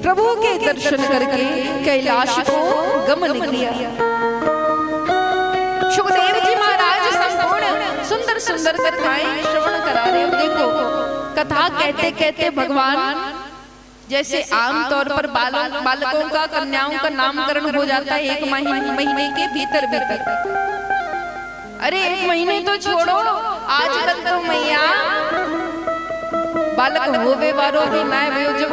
प्रभु के दर्शन करके कैलाश को गमन किया। सुखदेव जी महाराज संपूर्ण सुंदर सुंदर कथाएं श्रवण करा रहे हो। देखो कथा कहते कहते भगवान जैसे आमतौर पर बालकों का कन्याओं का नामकरण हो जाता है 1 महीने के भीतर भीतर। अरे 1 महीने तो छोड़ो, आजकल तो मैया बालक होवे वारो भी ना जब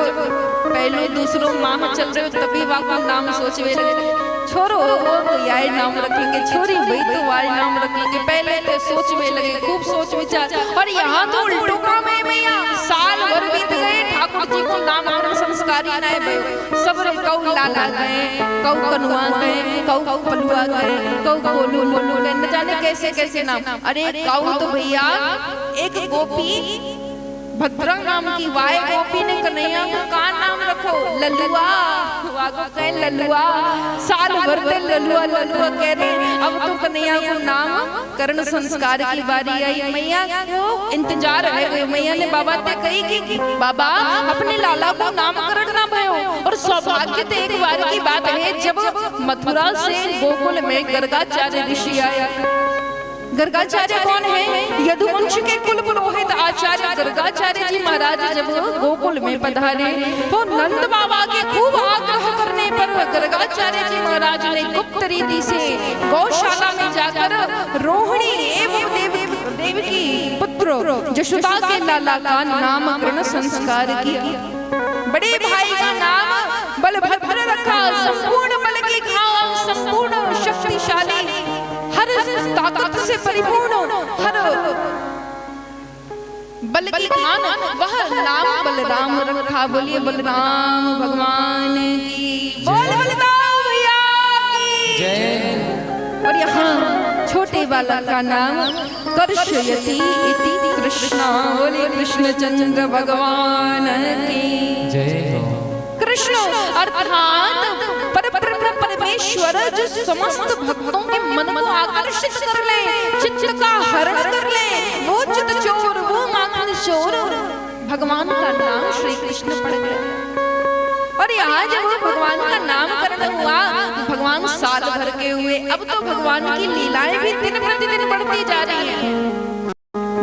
पहले दूसरों माह चल रहे हो तभी वाको नाम सोचवे लगे। छोरो वो तो यार नाम रखेंगे, छोरी वही तो वार नाम रखेंगे, पहले तो सोचवे लगे, खूब सोच विचार। और यहाँ तो उल्टो काम है मैया, साल भर बीत गए ठाकुर जी को नामकरण संस्कारी ना भयो। सब कौ लाला गए, कौ कनुआ गए, कौ पलुआ गए, कौ गोलू मोलू गए, न जाने कैसे कैसे नाम। अरे कौ तो भैया एक गोपी भद्रा नाम की वाय गोपी ने कन्हैया को का नाम रखो? लल्लुआ। वाको कहे लल्लुआ, साल भर से लल्लुआ लल्लुआ कह रहे। अब तो कन्हैया को नाम करण संस्कार की बारी आई। मैया को इंतजार है। मैया ने बाबा से कही कि बाबा अपने लाला को नामकरण ना भयो। और सौभाग्य तो एक बार की बात है जब मथुरा से गोकुल में गर्गाचार्य ऋषि आया। गर्गाचार्य कौन है? यदुवंश के कुल पुरोहित आचार्य गर्गाचार्य जी महाराज जब गोकुल में पधारे तो नंद बाबा के खूब आग्रह करने पर गर्गाचार्य जी महाराज ने गुप्त रीति से गौशाला में जाकर रोहिणी एवं देवकी पुत्र जशोदा के लाला का नामकरण संस्कार किया। बड़े भाई का नाम बलभद्र रखा। संपूर्ण बल की खान, संपूर्ण शक्तिशाली, हर ताकत से परिपूर्ण, हर बल की खान, वह नाम बलराम रखा। बोलिए बलराम भगवान की, बोल बलराम भैया की जय। और यहाँ छोटे बालक का नाम कर्षयति इति कृष्णा। बोलिए कृष्ण चंद्र भगवान की जय। कृष्ण अर्थात परमेश्वर जो समस्त भक्तों के मन को आकर्षित कर ले, चित्त का हरण कर ले, वो चित चोर, वो माखन चोर, भगवान का नाम श्री कृष्ण पड़ गया। और यहाँ जब भगवान का नामकरण हुआ, भगवान साल भर के हुए। अब तो भगवान की लीलाएं भी दिन प्रतिदिन बढ़ती जा रही हैं।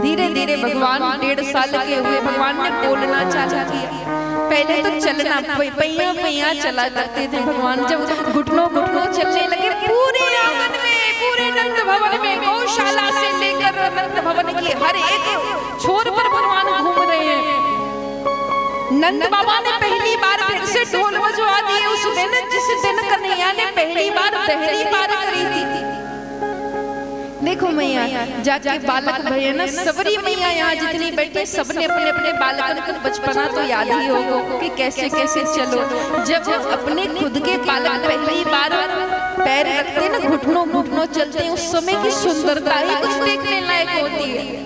धीरे धीरे भगवान 1.5 साल के हुए। भगवान ने बोलना चालू किया। पहले तो चलना पैया पैया चला करते थे भगवान। जब घुटनों घुटनों चलने लगे पूरे आंगन में, पूरे नंद भवन में, गौशाला से लेकर नंद भवन की हर एक छोर पर भगवान घूम रहे हैं। नंद बाबा ने पहली बार फिर से ढोल बजवा दिए उस दिन जिस दिन कन्हैया ने पहली बार दहली पार करी थी। देखो मैया जाके बालक भैया ना सबरी मैया यहाँ जितनी बैठे सबने अपने अपने बालकन को बचपना तो याद ही होगा कि कैसे कैसे चलो। जब अपने खुद के बालक पहली बार पैर रखते ना, घुटनों घुटनों चलते, उस समय की सुंदरता ही कुछ देखने लायक होती है।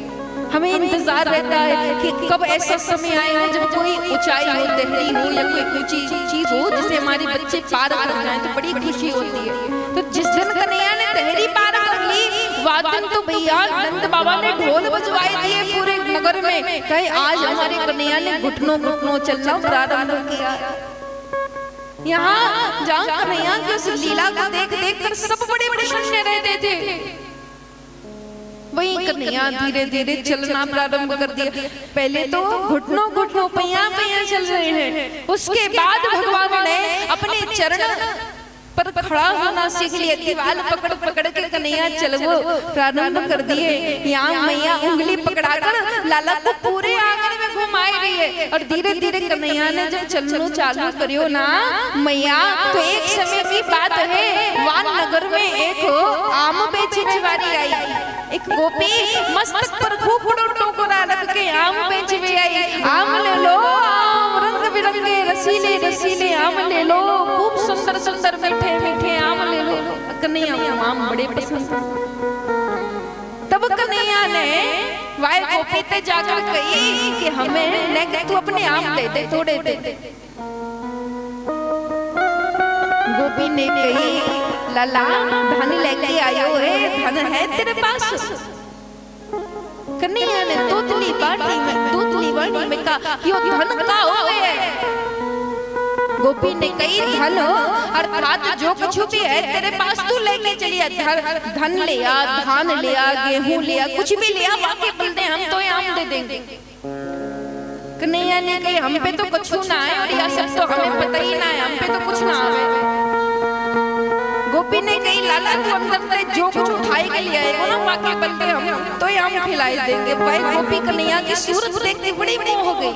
हमें इंतजार रहता है कि कब ऐसा समय आएगा जब कोई ऊंचाई हो, दहली हो या कोई ऊंची चीज हो जिसे हमारे बच्चे पार कर जाए तो बड़ी खुशी होती है। तो जिस दिन कन्हैया ने दहली पार कर ली, वादन तो भैया नंद बाबा ने ढोल बजवाए दिए पूरे नगर में। कहे आज हमारे कन्हैया ने घुटनों घुटनों चलना प्रारंभ किया। यहाँ जहाँ कन्हैया की उस लीला को देख देख कर सब बड़े प्रसन्न रहते थे। वही कन्हैया धीरे धीरे चलना प्रारंभ कर दिया। पहले तो घुटनों घुटनों पैया पैया चल रहे हैं, उसके बाद भगवान ने अपने चरण पर खड़ा होना सीख लिया। दीवाल पकड़ पकड़ के कन्हैया चलवो प्रारंभ कर दिए। यहाँ मैया उंगली पकड़ाकर लाला को पूरे आंगन में घुमाई रही है। और धीरे धीरे कन्हैया ने जब चलनो चालू करियो ना मैया, तो एक समय की बात है वान नगर में एक आम बेचने वाली आई। एक गोपी मस्तक पर खूब टोकरा रख के आम बेचने आई। आम ले लो, रंग बिरंगे रसीले रसीले आम ले लो, खूब सुंदर सुंदर मीठे मीठे आम ले लो। कन्हैया को आम बड़े पसंद। तब कन्हैया ने वाय गोपी ते जाकर कही कि हमें तू अपने आम दे दे, थोड़े दे दे। गोपी ने कही लाला धन लेके आयो है, धन है तेरे पास? कन्हैया ने दूधली बाटी में कहा यो धन का होवे। गोपी ने कही धन अर्थात जो कुछ भी है तेरे पास तू लेके चलिए, धन लिया, धान लिया, गेहूं लिया, कुछ भी लिया, बाकी बोलते हम तो आम दे देंगे। कन्हैया ने कही हम पे तो कुछ ना है और यह सब तो हमें पता ही ना है, हम पे तो कुछ ना आवे। गोपी ने कही लाला तू अंदर से जो कुछ उठाई के लिए आएगा ना, बाकी बंदे हम तो आम खिलाई देंगे। भाई गोपी कन्हैया की सूरत देखते बड़ी मोह हो गई।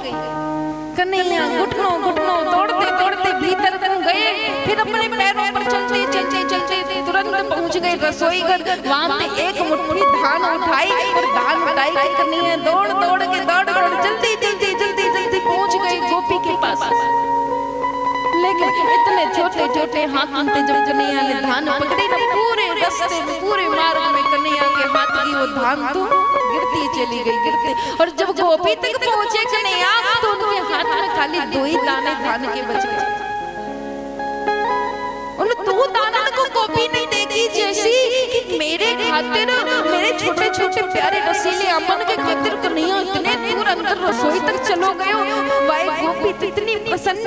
कन्हैया घुटनों घुटनों दौड़ते दौड़ते भीतर तक गए, फिर अपने पैरों पर चलते चलते चलते तुरंत पहुंच गए रसोई घर। वहां पे एक मुट्ठी धान उठाई और धान उठाई के कन्हैया दौड़ दौड़ के दौड़ जल्दी जल्दी जल्दी जल्दी पहुंच गए गोपी के पास। लेकिन इतने छोटे छोटे हाथ में जब कन्हैया ने धान पकड़े ना, पूरे रास्ते में पूरे मार्ग में कन्हैया के हाथ की वो धान तो गिरती चली गई गिरते। और जब गोपी तक पहुंचे कन्हैया तो उनके हाथ में खाली 2 ही दाने धान के बच गए। उन 2 दानों को गोपी ने देखी जैसी कि मेरे खातिर, मेरे छोटे छोटे प्यारे रसीले अमन के खातिर कन्हैया इतने दूर अंदर रसोई तक चलो गए। भाई गोपी तो इतनी प्रसन्न,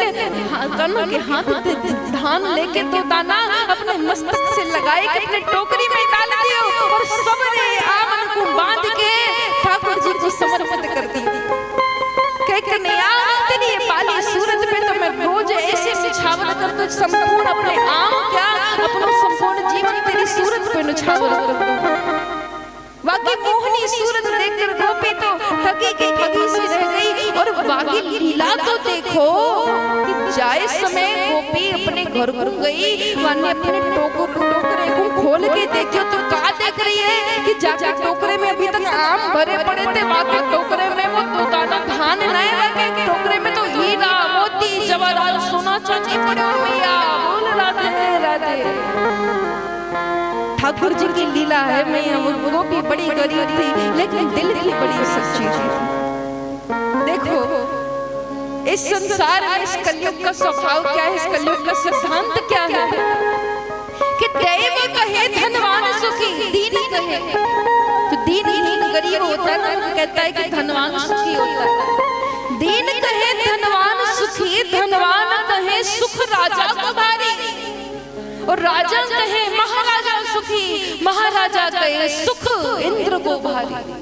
दोनों के हाथ में धान लेके 2 दाना अपने मस्तक से लगाए के अपने टोकरी में डाल दिया और सबने आमन को बांध के ठाकुर जी को समर्पित कर दी। कन्हैया तेरी ये पाली सूरत पे तो मैं रोज ऐसे निछावर कर दूं, संपूर्ण अपने आम क्या अपना संपूर्ण जीवन तेरी सूरत पे निछावर कर दूं। बाकी मोहनी सूरत देखकर गोपी तो ठगी की ठगी सी रह गई। और बाकी लीला तो देखो कि जाए समय गोपी अपने घर को गई, माने अपने टोकरे को खोल के देखियो तो क्या देख रही है कि जाके टोकरे में अभी तक आम भरे पड़े थे, बाकी टोकरे में वो 2 दाना धान नहीं रखे, टोकरे में तो हीरा मोती जवाहरात सोना चांदी पड़े। और भैया बोल राधे राधे। ठाकुर जी की लीला है। मैया वो गोपी बड़ी गरीब थी लेकिन दिल की बड़ी सच्ची थी। देखो इस संसार में इस कलयुग का स्वभाव क्या है, इस कलयुग का सिद्धांत क्या है कि दैव कहे धनवान सुखी, दीन कहे तो दीन गरीब होता है ना, कहता है कि धनवान सुखी होता है। दीन कहे धनवान सुखी, धनवान कहे सुख राजा को भारी, और राजा कहे महाराजा सुखी, महाराजा कहे सुख इंद्र को भारी।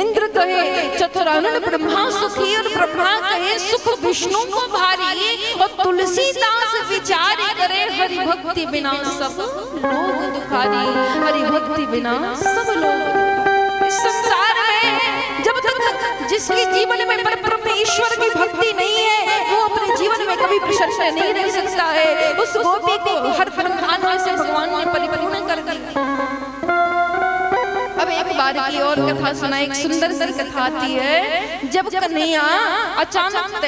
इंद्र कहे चतुरानन ब्रह्मा सुखी और ब्रह्मा कहे सुख विष्णु को भारी। और तुलसीदास विचार करे हरि भक्ति बिना सब लोग दुखारी, हरि भक्ति बिना सब लोग। इस संसार में जब तक जिसके जीवन में परमेश्वर की भक्ति नहीं है वो अपने जीवन में कभी प्रसन्न नहीं रह सकता है। उस गोपी को हर धर्म से भगवान ने परिपूर्ण कर दिया। अब एक बार की और कथा सुना, एक सुंदर सी कथा आती है। जब कन्हैया अचानक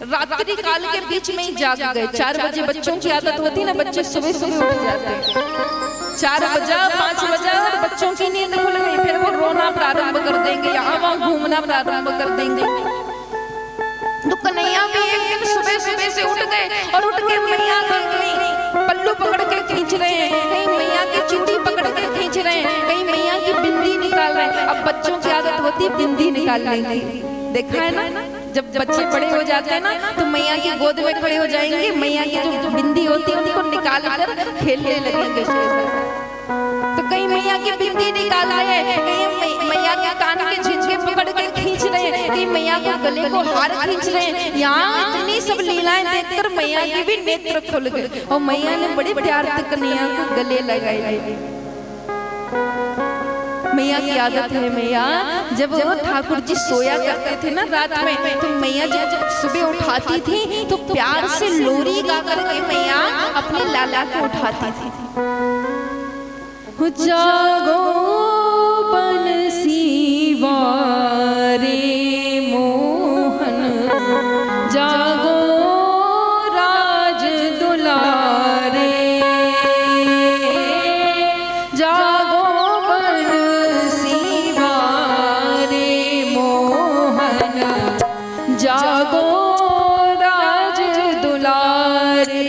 रात्रि काल के बीच में ही जाग गए। 4 बजे बच्चों की आदत होती ना, बच्चे सुबह सुबह उठ जाते। 4 बजा 5 बजा और बच्चों की नींद खुल गई, फिर वो रोना प्रारंभ कर देंगे, यहाँ वहाँ घूमना प्रारंभ कर देंगे। तो कन्हैया भी एक दिन सुबह सुबह से उठ गए और उठ के मैया कहीं पल्लू पकड़ के खींच रहे हैं, कहीं मैया की चूड़ी पकड़ के खींच रहे हैं, कहीं मैया की बिंदी निकाल रहे हैं। अब बच्चों की आदत होती है बिंदी निकालने की, देखा है ना, जब बच्चे बड़े हो जाते हैं ना तो मैया की गोद में खड़े हो जाएंगे, मैया की जो बिंदी होती है उनको निकाल कर खेलने लगेंगे। तो कहीं मैया की बिंदी निकाल रहे हैं, कहीं मैया के कान के झिझके पकड़ के खींच रहे हैं, कहीं मैया के गले को हार खींच रहे हैं। यहाँ इतनी सब लीलाएं देखकर मैया के भी नेत्र खुल गए और मैया ने बड़े प्यार से कन्हैया को गले लगाए। मैया की आदत है, मैया जब वो ठाकुर जी सोया करते थे ना रात में, तो मैया जब सुबह उठाती थी तो प्यार से लोरी गा करके मैया अपने लाला को उठाती थी। जागो बंसी वारे मोहन, जागो राज दुलारे, जागो बंसी वारे मोहन, जागो राज दुलारे।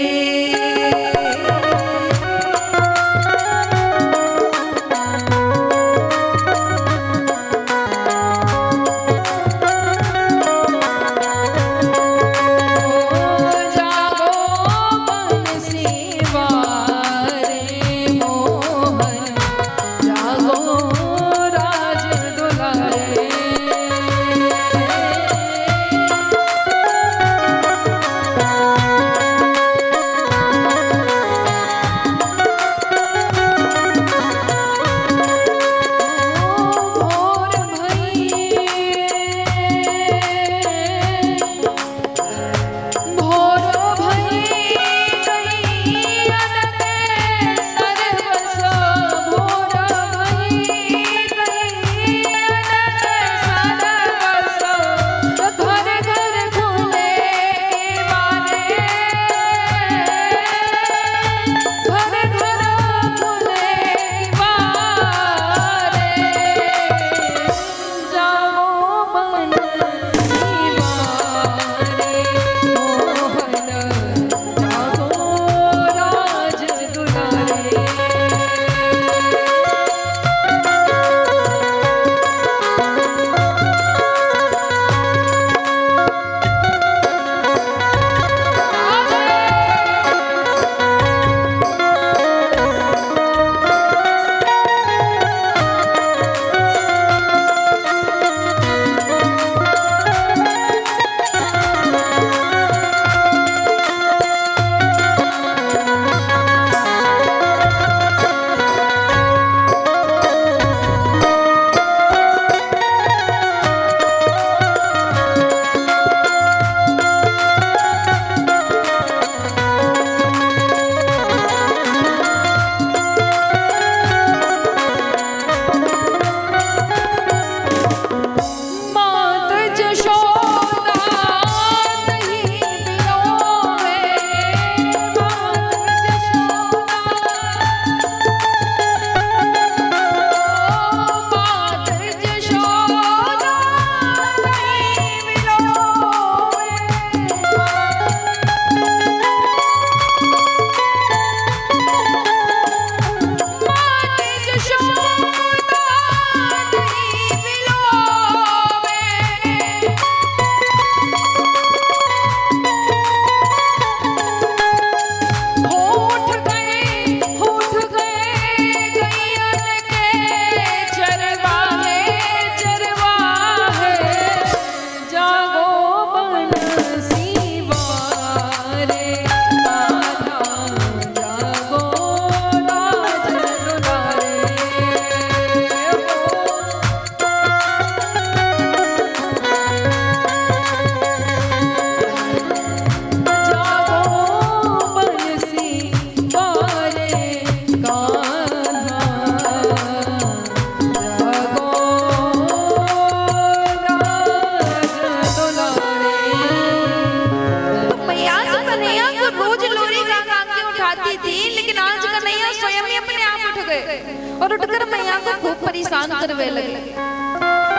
स्वयं ही अपने आप उठ गए और उठकर मैया को खूब परेशान करने लगे।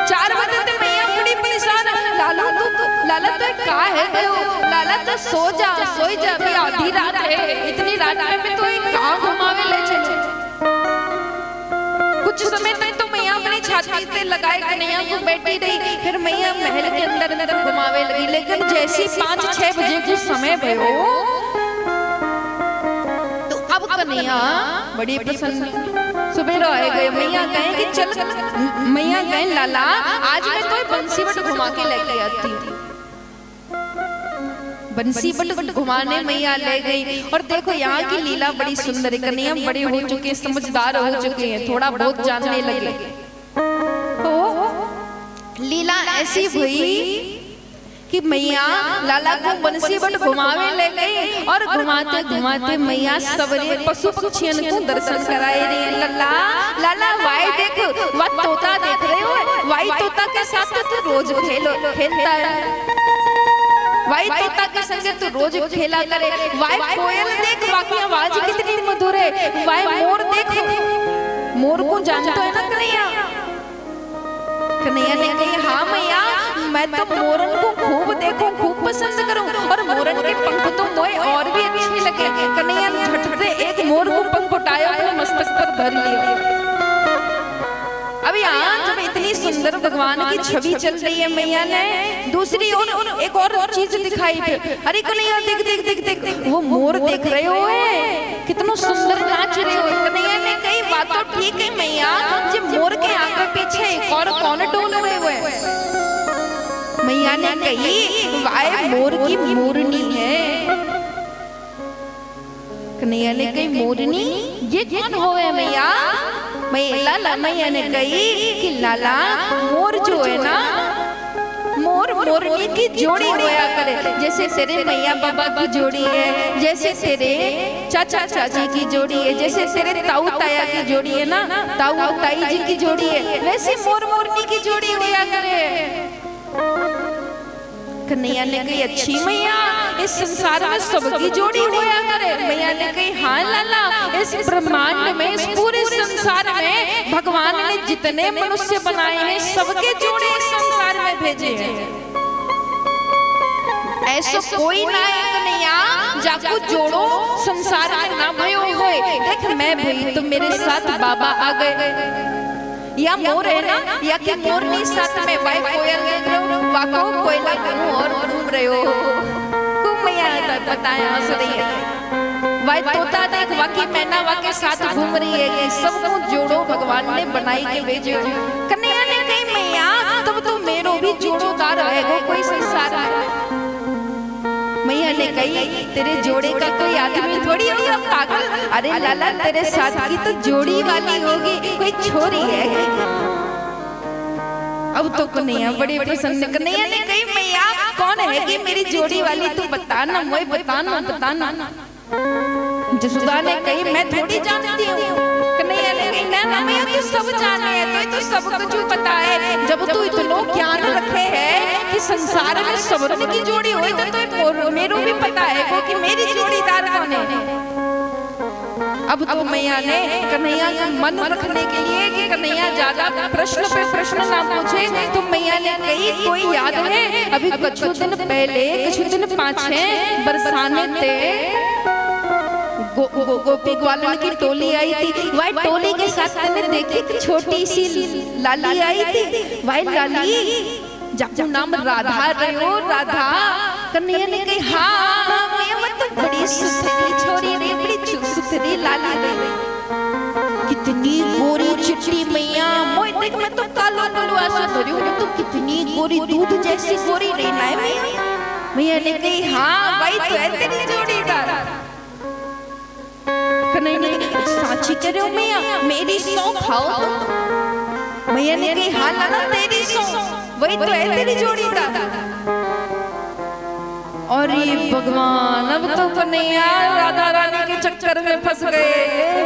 4 बजे तो मैया बड़ी परेशान, लाला तो का है गयो, लाला तो सो जा अभी आधी रात है, इतनी रात में भी तो कहाँ घुमावे ले चले। कुछ समय तक तो मैया अपनी छाती पे लगाए कन्हैया को बैठी रही, फिर मैया महल के अंदर घुमावे लगी। लेकिन जैसे 5-6 बजे को समय भयो तो अब कन्हैया बड़ी प्रसन्न सुबह आए गए। मैया कहे कि चल, मैया कहे लाला आज मैं तो बंसी बट घुमा के लेके आती हूँ। बंसी बट घुमाने मैया ले गई। और देखो यहाँ की लीला बड़ी सुंदर है। कन्हैया बड़े हो चुके हैं, समझदार हो चुके हैं, थोड़ा बहुत जानने लगे। तो लीला ऐसी हुई कि मैया लाला को बंसी बट घुमावे ले गई और घुमाते घुमाते मैया सबरे पशु पक्षियों को दर्शन कराए रही है। लाला वाई देख, वह तोता देख रहे हो, वाई तोता के साथ तो रोज खेलता है, वाई तोता के संग तो रोज खेला करे। वाई कोयल देख, वाकी आवाज कितनी मधुर है। वाई मोर देख, मोर को जानता है ना कन्हैया। कन्हैया ने कही हाँ मैया, मैं तो मोरन को खूब देखूं, खूब पसंद करूं, और मोरन के पंख तो मोए और भी अच्छे लगे। कन्हैया ने झट से एक मोर को पंख उठाया, अपने मस्तक पर धर लिया। अब यहाँ जब इतनी सुंदर भगवान की छवि चल रही है, मैया ने दूसरी ओर एक और चीज दिखाई। अरे कन्हैया देख देख देख देख, वो मोर देख रहे हो, कितना सुंदर नाच रहे हो। कन्हैया ने कही बात तो ठीक है मैया, जब मोर के आगे पीछे और कौन डोल रहे हुए। मैया ने कही वाय मोर की मोरनी है। कन्हैया ने कही मोरनी ये कौन होवे मैया। लाला मैया ने कही कि लाला मोर जो है ना, मोर मोरनी की जोड़ी होया करे। जैसे तेरे मैया बाबा की जोड़ी है, जैसे तेरे चाचा चाची की जोड़ी है, जैसे तेरे ताऊ ताया की जोड़ी है ना, ताऊ ताई जी की जोड़ी है, वैसे मोर मोरनी की जोड़ी होया करे। कन्हैया ने कही अच्छी मैया, इस संसार में सबकी जोड़ी होया करे। मैया ने कही हाँ लाला, इस ब्रह्मांड में, इस पूरे संसार में भगवान ने जितने मनुष्य बनाए हैं सबके जोड़े इस संसार में भेजे हैं। ऐसा कोई ना है कन्हैया जाको जोड़ो संसार में ना भयो होए। देख मैं भई तो मेरे साथ बाबा आ गए, या मोर है ना, या कि मोरनी साथ में वाई कोयल देख रहे हो, वाको कोयला घूम और घूम रहे हो। खूब मैया बताया हंस रही है। वाई तोता देख, वाकी मैना वाके साथ घूम रही है। ये सब को जोड़ो भगवान ने बनाई के भेजे। कन्हैया ने कही मैया तब तो मेरो भी जोड़ोदार रहेगा कोई संसार में। मैया ने कही तेरे जोड़े का कोई आदमी थोड़ी होगा पागल। अरे लाला तेरे साथ की तो जोड़ी वाली होगी, कोई छोरी है। अब तो कन्हैया बड़ी प्रसन्न। कन्हैया ने कही मैया कौन है कि मेरी जोड़ी वाली, तू बताना, मैं बताना। जसोदा ने कही मैं थोड़ी जानती हूँ। कन्हैया ने कही ना मैया तू सब जाने है, तो सब कुछ पता है। जब तू इतना ज्ञान रखे है कि संसार में सबरन की जोड़ी हुई तो मेरे भी पता है वो कि मेरी जोड़ीदार कौन है। अब तो मैया ने कन्हैया का मन रखने के लिए कि कन्हैया ज्यादा प्रश्न पे प्रश्न ना पूछे, तो मैया ने कही कोई याद है अभी कुछ दिन पाछे बरसाने थे गोपी ग्वालन की टोली आई थी। वही टोली के साथ मैंने देखी छोटी सी लाली आई थी। वही लाली जब नाम राधा रहे हो, राधा। कन्हैया ने कही हाँ मैया मैं तो बड़ी सुथरी छोरी रे, बड़ी सुथरी लाली रे, कितनी गोरी चिट्टी मैया। मोय देख मैं तो कालो कालो आसा धरी हूँ, तो कितनी गोरी दूध जैसी गोरी रे ना मैया। मैया ने कही हाँ भाई तो है तेरी जोड़ीदार। कन्हैया ने कही साची कह रहे हो मैया, मेरी सौ खाओ तो। मैया ने कही हाँ लाला तेरी सौ, वही तो है तेरी जोड़ीदार। और ये भगवान अब तो कन्हैया राधा रानी के चक्कर में फंस गए।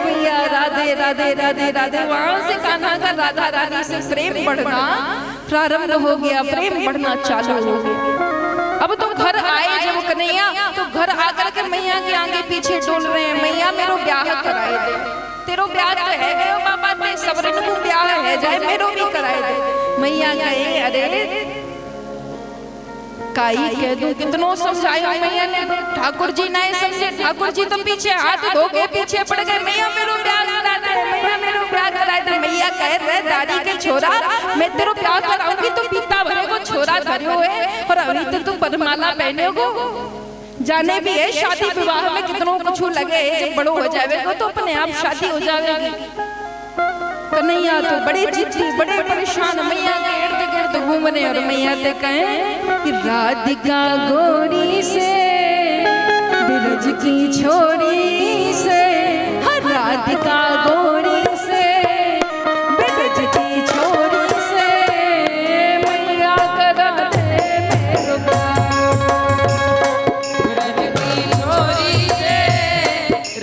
भैया राधे राधे राधे राधे, वहां से कान्हा का राधा रानी से प्रेम बढ़ना प्रारंभ हो गया, प्रेम बढ़ना चालू हो गया। अब तो घर आए जब कन्हैया, तो घर आकर के मैया के आगे पीछे डोल रहे हैं, मैया मेरो ब्याह कराए दे। तेरो ब्याह तो है गयो बाबा ते सबरन को ब्याह है जाए मेरो भी कराए दे। मैया कहे अरे काई कह दूं कितनो समझायो मैया ने ठाकुर जी नहीं समझे। ठाकुर जी तो पीछे हाथ धो के पीछे पड़ गए मैया मेरो ब्याह करा दे मैया मेरो ब्याह करा दे। मैया कह रहे दादी के छोरा मैं तेरो ब्याह कराऊंगी तो पीता भरे को छोरा धरियो है और अभी तो तू परमाला पहने को जाने भी है शादी विवाह में कितनो कुछ लगे जब बड़ो हो जाएगा तो अपने आप शादी हो जाएगी। कन्हैया तो बड़े जिद्दी बड़े परेशान मैया के इर्द गिर्द घूमने और मैया ते कहें कि राधिका गोरी से बिरज की छोरी से हर राधिका गोरी से बिरज की छोरी से मैया करा दे मेरो प्यार। बिरज की छोरी से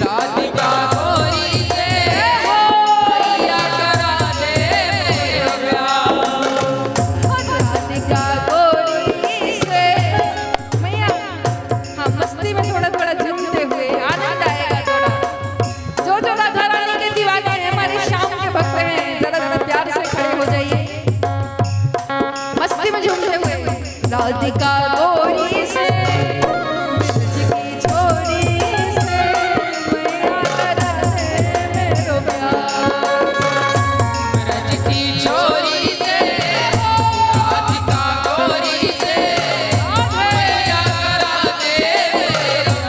राधिका गोरी से मैया करा दे मेरो प्यार। राधिका गोरी से मैया हाँ मस्ती में थोड़ा थोड़ा झूमते हुए आनंद आएगा थोड़ा। जो जो राधा रानी के दीवाने हैं हमारे शाम के भक्त हैं जरा जरा प्यार से खड़े हो जाइए मस्ती में झूमते हुए। राधिका गोरी से बिरज की छोरी से मैया करा दे मेरो प्यार। बिरज की छोरी से राधिका गोरी से मैया करा दे मेरो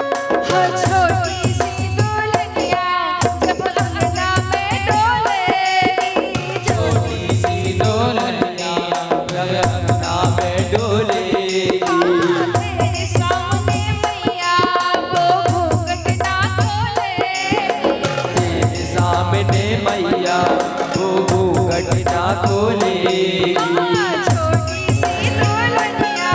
छोटी सी दुल्हनिया जब अंगना में डोलेगी छोटी सी दुल्हनिया जब अंगना में डोलेगी तेरे सामने मैया वो घूंघट ना खोलेगी तेरे सामने मैया वो घूंघट ना खोलेगी। छोटी सी दुल्हनिया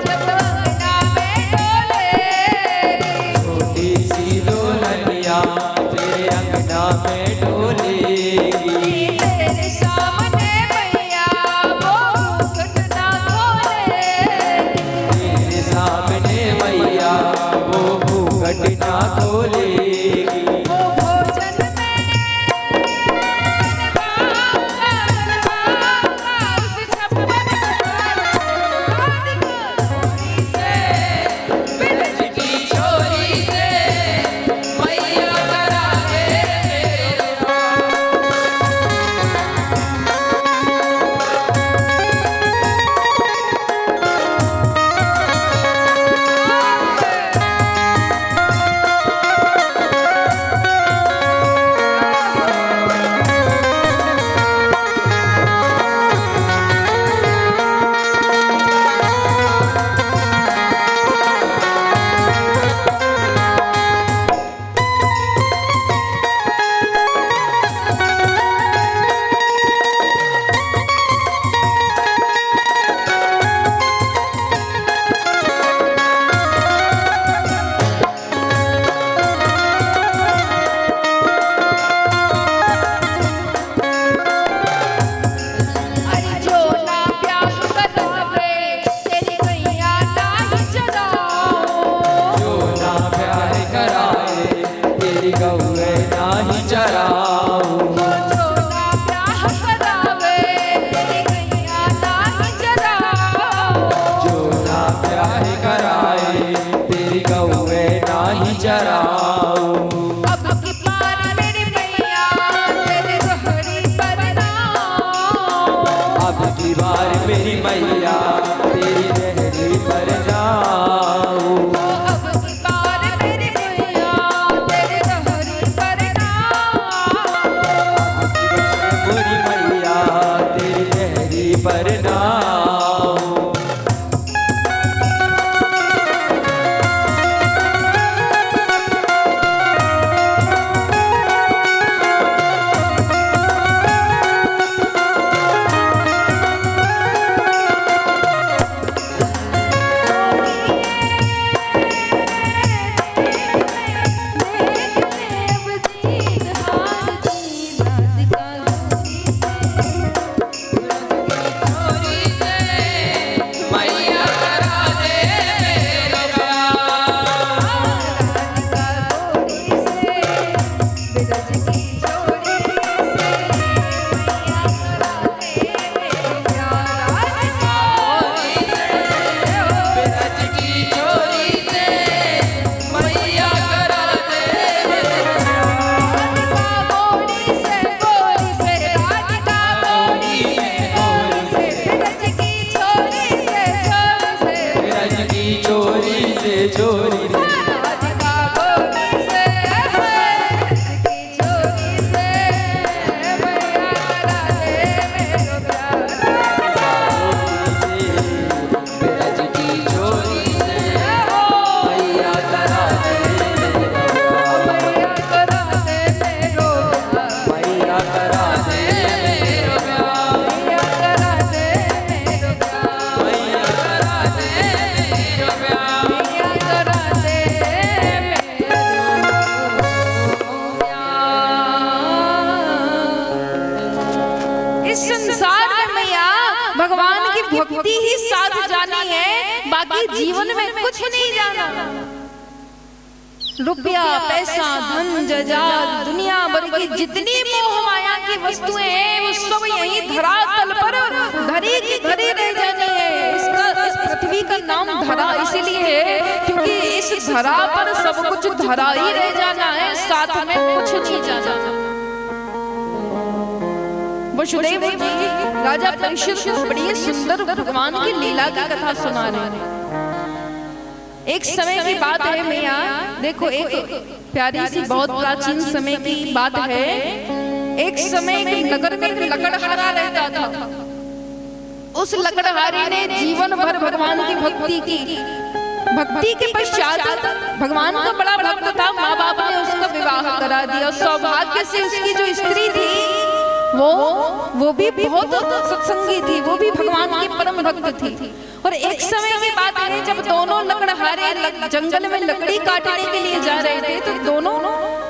जब अंगना में डोलेगी छोटी सी दुल्हनिया तेरे अंगना में डोलेगी तेरे सामने मैया वो घूंघट ना खोलेगी तेरे सामने मैया वो घूंघट ना खोलेगी। वो भोजन में उस छप्पन राधिका गोरी से बिरज की छोरी से मैया करा दे मेरो अरे जो ना प्यास करावे तेरी मैया नाही चराओ जो ना प्यार कराए तेरी गौए नाही चराओ जो ना प्यास करावे तेरी मैया नाही चराओ जो ना प्यार कराए तेरी गौए नाही चराओ। अब की पार मेरी मैया तेरे दोहरी पर नाओ अब की बार मेरी मैया तेरी रहरी पर जाऊं अब की बार मेरी मैया तेरे दोहरी पर नाओ अब की बार मेरी मैया करा दे मेरो प्यार। ब्रज की छोरी से मैया करा दे मैया करा दे मेरो प्यार। मैया करा दे मेरो प्यार। मैया करा दे मेरो प्यार। मैया करा दे मेरो प्यार। मैया करा दे मेरो प्यार। इस संसार में मैया भगवान की भक्ति ही साथ जानी है, बाकी जीवन में कुछ नहीं जाना। रुपया पैसा धन जजाद दुनिया भर की जितनी मोह माया की वस्तुएं हैं वो सब यहीं धरातल पर धरी की धरी रह जानी है। इस पृथ्वी का नाम धरा इसीलिए है क्योंकि इस धरा पर सब कुछ धरा ही रह जाना है, साथ में कुछ नहीं जाना। वसुदेव जी राजा परीक्षित को बड़ी सुंदर भगवान की लीला की कथा सुना रहे हैं। एक समय की बात है मैया, देखो एक प्यारी सी बहुत प्राचीन समय की बात है। एक समय एक नगर में एक लकड़हारा रहता था। उस लकड़हारे ने जीवन भर भगवान की भक्ति की। भक्ति के पश्चात भगवान का बड़ा भक्त था, माँ बाप ने उसका विवाह करा दिया। सौभाग्य से उसकी जो स्त्री थी वो भी बहुत सत्संगी थी, वो भी भगवान की परम भक्त थी। और एक समय की बात है जब दोनों लकड़हारे जंगल में लकड़ी काटने के लिए जा रहे थे, तो दोनों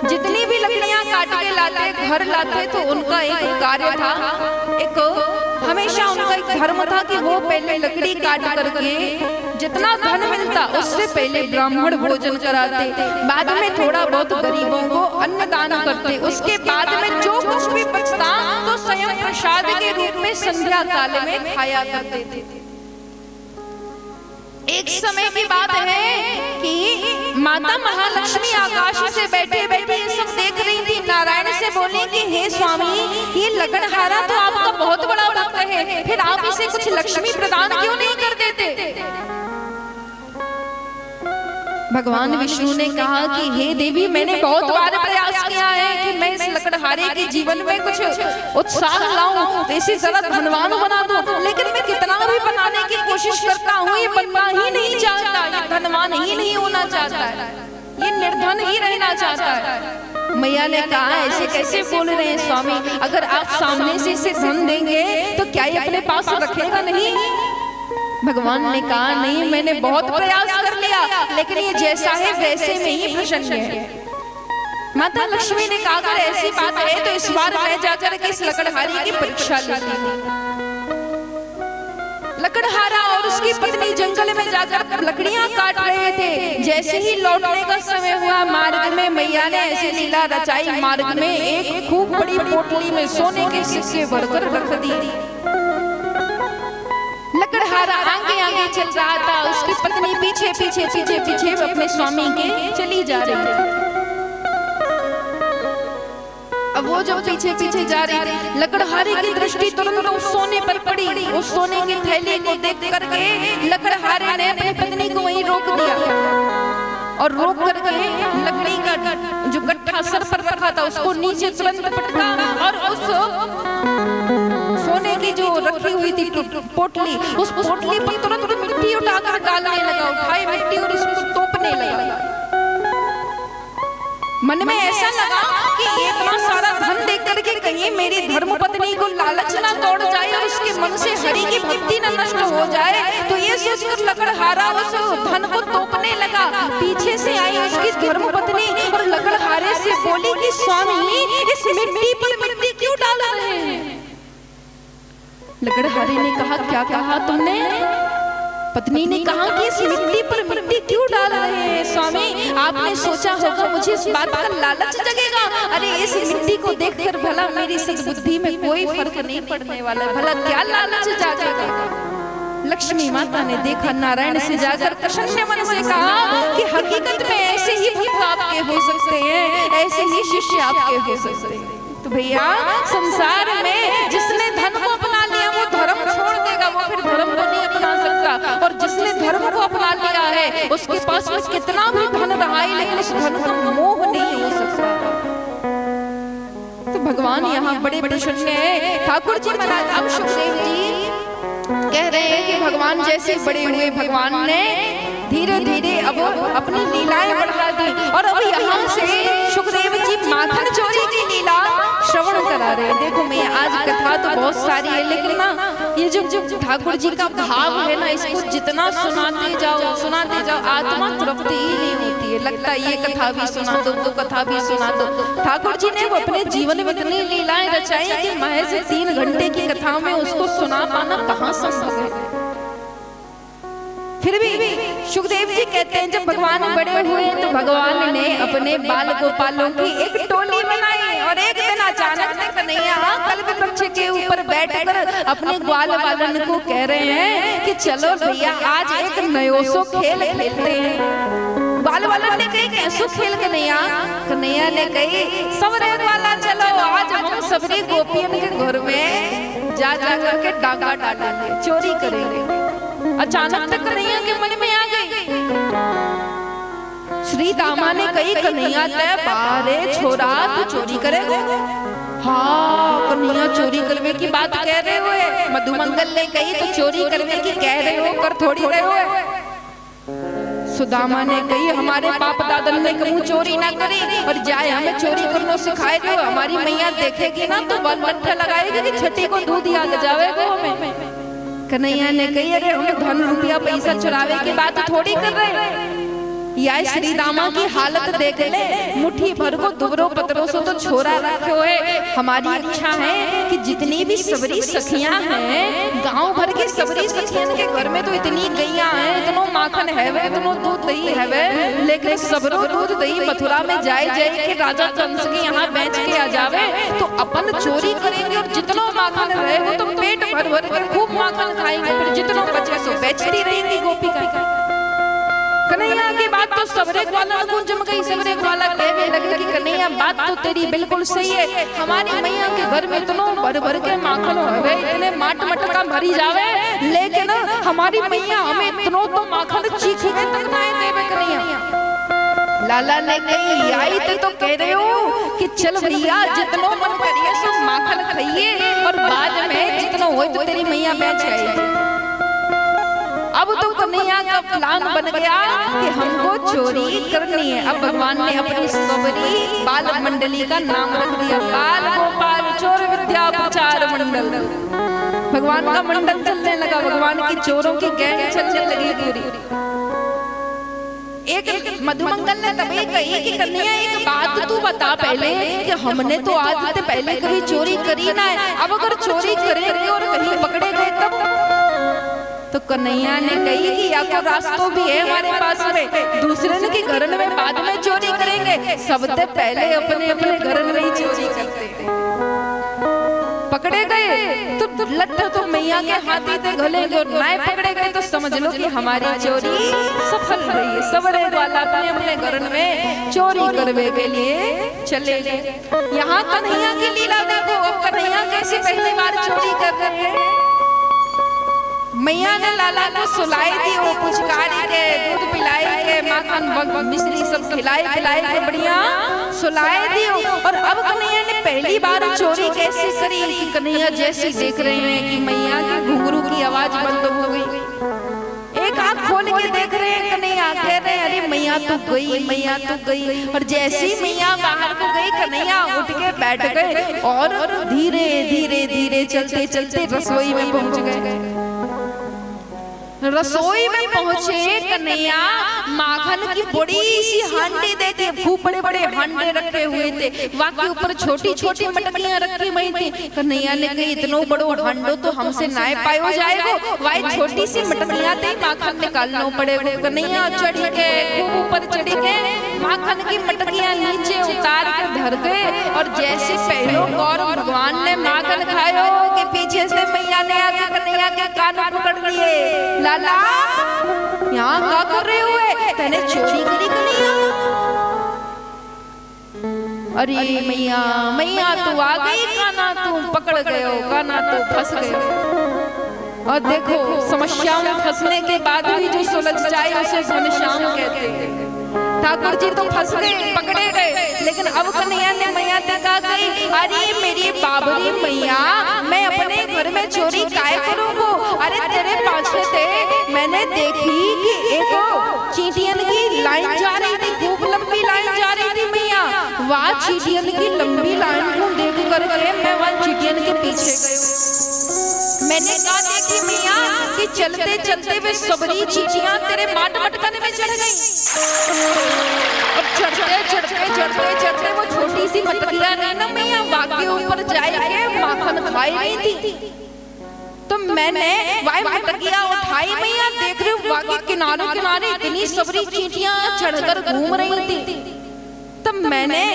जितनी भी लकड़ियां काट के लाते घर लाते तो उनका एक कार्य था, एक हमेशा उनका एक धर्म था कि वो पहले लकड़ी काट करके जितना धन मिलता उससे पहले ब्राह्मण भोजन कराते, बाद में थोड़ा बहुत गरीबों को अन्नदान करते, उसके बाद में जो कुछ भी बचता तो स्वयं प्रसाद के रूप में संध्या काल में खाया करते थे। एक समय की बात है कि माता महालक्ष्मी आकाश से बैठे बैठे ये सब देख रही थी। नारायण से बोली कि हे स्वामी, ये लकड़हारा तो आपका बहुत बड़ा भक्त है, फिर आप इसे कुछ लक्ष्मी प्रदान क्यों नहीं कर देते? भगवान विष्णु ने कहा कि हे देवी, मैंने बहुत बार प्रयास किया है कि मैं इस लकड़हारे के जीवन में कुछ उत्साह लाऊं, तो इसे जरा धनवान बना दूं, लेकिन मैं कितना भी बनाने की कोशिश करता हूँ ये बनना ही नहीं चाहता, ये धनवान ही नहीं होना चाहता है, ये निर्धन ही रहना चाहता है। मैया ने कहा ऐसे कैसे बोल रहे हैं स्वामी, अगर आप सामने से इसे धन देंगे तो क्या ये अपने पास रखेगा नहीं? भगवान ने कहा नहीं, मैंने बहुत प्रयास कर लिया, लेकिन ये जैसा है वैसे में ही प्रसन्न है। माता लक्ष्मी ने कहा अगर ऐसी बात है तो इस बार मैं जाकर के इस लकड़हारे की परीक्षा लेती हूं। लकड़हारा और उसकी पत्नी जंगल में जाकर लकड़ियां काट रहे थे। जैसे ही लौटने का समय हुआ, मार्ग में मैया ने ऐसी लीला रचाई, मार्ग में एक खूब बड़ी पोटली में सोने के सिक्के भरकर रख दी। लकड़हारा आगे आगे चल रहा था, उसकी पत्नी पीछे पीछे पीछे पीछे अपने स्वामी के चली जा रही थी। अब वो जब पीछे पीछे जा रही थी, लकड़हारे की दृष्टि तुरंत उस सोने पर पड़ी। उस सोने की थैली को देख करके लकड़हारे ने अपनी पत्नी को वहीं रोक दिया और रोक करके लकड़ी का जो गट्ठा सर पर रखा था उसको नीचे तुरंत पटका और उस सोने की जो रखी हुई थी पोटली, उस पोटली पर तुरंत मिट्टी उठाकर डालने लगा, उठाई मिट्टी और उसको तोपने लगा। मन में ऐसा लगा कि इतना सारा धन देख करके कहीं मेरी धर्मपत्नी को लालच ना तोड़ जाए और उसके मन से हरि की भक्ति न नष्ट हो जाए, तो ये सोचकर लकड़हारा उस धन को तोपने लगा। पीछे से आई उसकी धर्मपत्नी और लकड़हारे से बोली कि स्वामी, इस मिट्टी पर मिट्टी क्यों डाल रहे हैं? लकड़हारे ने कहा क्या कहा तुमने? पत्नी ने कहा कि इस मिट्टी पर मिट्टी क्यों डाल रहे हैं स्वामी? आपने सोचा होगा मुझे इस बात का लालच जगेगा। अरे इस मिट्टी को देखकर भला मेरी सद्बुद्धि में कोई फर्क नहीं पड़ने वाला, भला क्या लालच जागेगा? लक्ष्मी माता ने देखा, नारायण से जाकर प्रसन्न मन से कहा कि हकीकत में ऐसे ही भक्त आपके हो सकते हैं, ऐसे ही शिष्य आपके हो सकते हैं। तो भैया संसार में जिसने धन को अपना लिया वो धर्म छोड़ देगा, वो फिर धर्म को नहीं अपना सकता, और जिसने धर्म को अपना लिया है उसके पास में कितना भी धन रहा है लेकिन उस धन का मोह नहीं हो सकता। तो भगवान भगवान यहाँ बड़े प्रसन्न हैं। ठाकुर जी महाराज अब सुखदेव जी कह रहे हैं कि भगवान जैसे बड़े हुए, भगवान ने धीरे धीरे अब अपनी लीलाएं बढ़ा दी और अब यहाँ से सुखदेव जी माखन चोरी की लीला श्रवण करा रहे हैं। देखो मैं आज कथा तो बहुत सारी है, लेकिन ना ये जो ठाकुर जी का भाव है ना, इसको जितना सुनाते जाओ आत्मा तृप्ति ही नहीं होती है। लगता है ये कथा भी सुना दो, वो कथा भी सुना दो। ठाकुर जी ने वो अपने जीवन में इतनी लीलाएं रचाई कि महज 3 घंटे की कथा में उसको सुना पाना कहाँ संभव है। फिर भी सुखदेव जी कहते हैं जब भगवान बड़े हुए तो भगवान ने अपने बाल गोपालों की एक टोली बनाई और एक दिन अचानक से कन्हैया कल्प वृक्ष के ऊपर बैठकर अपने ग्वाल बालन को कह रहे हैं कि चलो भैया आज एक नयोसो खेल खेलते हैं। ग्वाल बालन ने कही कैसो खेल कन्हैया ने कही सबरे वाला चलो आज हम सबरी गोपियन के घर में जा करके डांगा डालेंगे, चोरी करेंगे। अचानक तक कन्हैया के मन में आ गई। श्री दामा ने कही कन्हैया ते बारे छोरा तू चोरी करेगा? हाँ कन्हैया चोरी करवे की बात कह रहे हो। मधुमंगल ने कही तो चोरी करवे की कह रहे हो, कर थोड़ी रहे हो। सुदामा ने कही हमारे बाप दादन ने कहूँ चोरी ना करी और जाए हमें चोरी करना सिखाए दो। हमारी मैया देखेगी ना तो बलबट्ठा लगाएगी कि छठी को दूध याद जावेगा हमें। कन्हैया ने कही अरे हमें धन रुपया पैसा चुरावे की बात थोड़ी कर रहे। या श्री दामा की हालत देख ले, मुट्ठी भर को दुबरो पतरों से तो छोरा रखे हुए। हमारी इच्छा है कि जितनी भी सबरी सखियां हैं, गांव भर की सबरी सखियन के घर में तो इतनी गैया हैं, इतनो माखन है वे, इतनो दूध दही है वे, लेकिन सबरो दूध दही मथुरा में जाए कि राजा कंस के यहाँ बेच के आ जावे तो अपन चोरी करेंगे और जितनो माखन रहेगा तो पेट भर भर के खूब माखन खाएंगे, फिर जितनो बचे सो बेचती रहेंगी गोपिका। कन्हैया की बात तो सबरे ग्वाला को जम गई। सबरे ग्वाला कहने लगे कि कन्हैया बात तो तेरी बिल्कुल सही है। हमारी मैया के घर में इतनो भर भर के माखन होवे, इतने माट मटका भरी जावे, लेकिन हमारी मैया हमें इतनो तो माखन चीखने तक ना देवे। कन्हैया लाला ने कही आई तो कह रहे हो कि चल भैया जितनो मन करिए सो माखन खाइए और बाद में जितनो हो तो तेरी मैया बेच जाएगी। अब तो कन्हैया का प्लान बन गया कि हमको चोरी करनी है। अब भगवान ने अपनी सबरी बाल मंडली का नाम रख दिया, बाल गोपाल चोर विद्या प्रचार मंडल। भगवान का मंडल चलने लगा, भगवान की चोरों की गैंग चलने लगी पूरी। एक मधुमंगल ने तभी कही कि कन्हैया एक बात तू बता पहले कि हमने तो आज से पहले कभी चोरी करी ना है, अब अगर चोरी करेंगे और कहीं पकड़े गए तब? तो कन्हैया ने कही कि या तो रास्तों भी है हमारे पास में, दूसरे के घर में बाद में चोरी करेंगे, सबसे पहले अपने अपने घर में ही चोरी करते हैं। पकड़े गए तो लट्ठा तो मैया के हाथी से घलेंगे और ना पकड़े गए तो समझ लो कि हमारी चोरी सफल रही है। सबरे वाला अपने अपने घर में चोरी करने के लिए चले गए। यहाँ कन्हैया की लीला देखो, अब कन्हैया कैसे पहली बार चोरी कर रहे हैं। मैया ने लाला को सुलाई दी, वो पुचकारी के दूध पिलाई के माखन मिश्री सब खिलाई के बढ़िया सुलाई दी। और अब कन्हैया ने पहली बार चोरी कैसे करी कि कन्हैया जैसे देख रहे हैं कि मैया के घुंघरू की आवाज बंद हो गई। एक आंख खोल के देख रहे हैं कन्हैया, कह रहे हैं अरे मैया तो गई, मैया तो गई। और जैसी मैया बाहर को गई कन्हैया उठ के बैठ गए और धीरे धीरे धीरे चलते चलते रसोई में पहुंच गए। रसोई में पहुंचे कन्हैया माखन की बड़ी सी हांडी देखे, खूब बड़े बड़े हांडे रखे हुए थे, वहाँ के ऊपर छोटी छोटी मटकियां रखी हुई थी। कन्हैया ने कही इतनो बड़ो हांडो तो हमसे ना पायो जाएगो, वाई छोटी सी मटकियां थे माखन निकालना पड़ेगा। कन्हैया चढ़ के खूब ऊपर चढ़ के माखन की मटकियां नीचे उतार के धर गए। और जैसे पहलो गौर भगवान ने माखन खायो कि पीछे से मैया ने आके कन्हैया के कान पकड़ लिए, लाला यहाँ क्या कर रहे हुए, तैने चोरी करी कन्हैया? अरे मैया मैया तू आ गई, काना तू पकड़ गए हो, काना तू फंस गए हो। और देखो समस्याओं में फंसने के बाद भी जो सुलझ जाए उसे घनश्याम कहते हैं। ठाकुर जी तो फंस गए, पकड़े गए। लेकिन अब कन्हैया ने मैया से कहा गई, अरे मेरी बाबरी मैया, मैं अपने घर में चोरी काय करूँगो? अरे तेरे पाछे थे मैंने देखी कि एक चींटियन की लाइन जा रही थी, खूब लंबी लाइन जा रही थी मैया। वहाँ चींटियन की लंबी लाइन को देख करके मैं वहाँ चींटियन के पीछे गई। मैंने कहा देखी मैया कि चलते चलते वे सबरी चींटियां तेरे माट मटकन में चढ़ गई। अब चढ़ते चढ़ते चढ़ते चढ़ते वो छोटी सी मटकिया नहीं ना मैया, वाके ऊपर जाके माखन खाई रही थी। तो मैंने वह मटकिया उठाई मैया, देख रही हूँ वाके किनारे किनारे इतनी सबरी चींटियां चढ़कर घूम रही थी। तब मैंने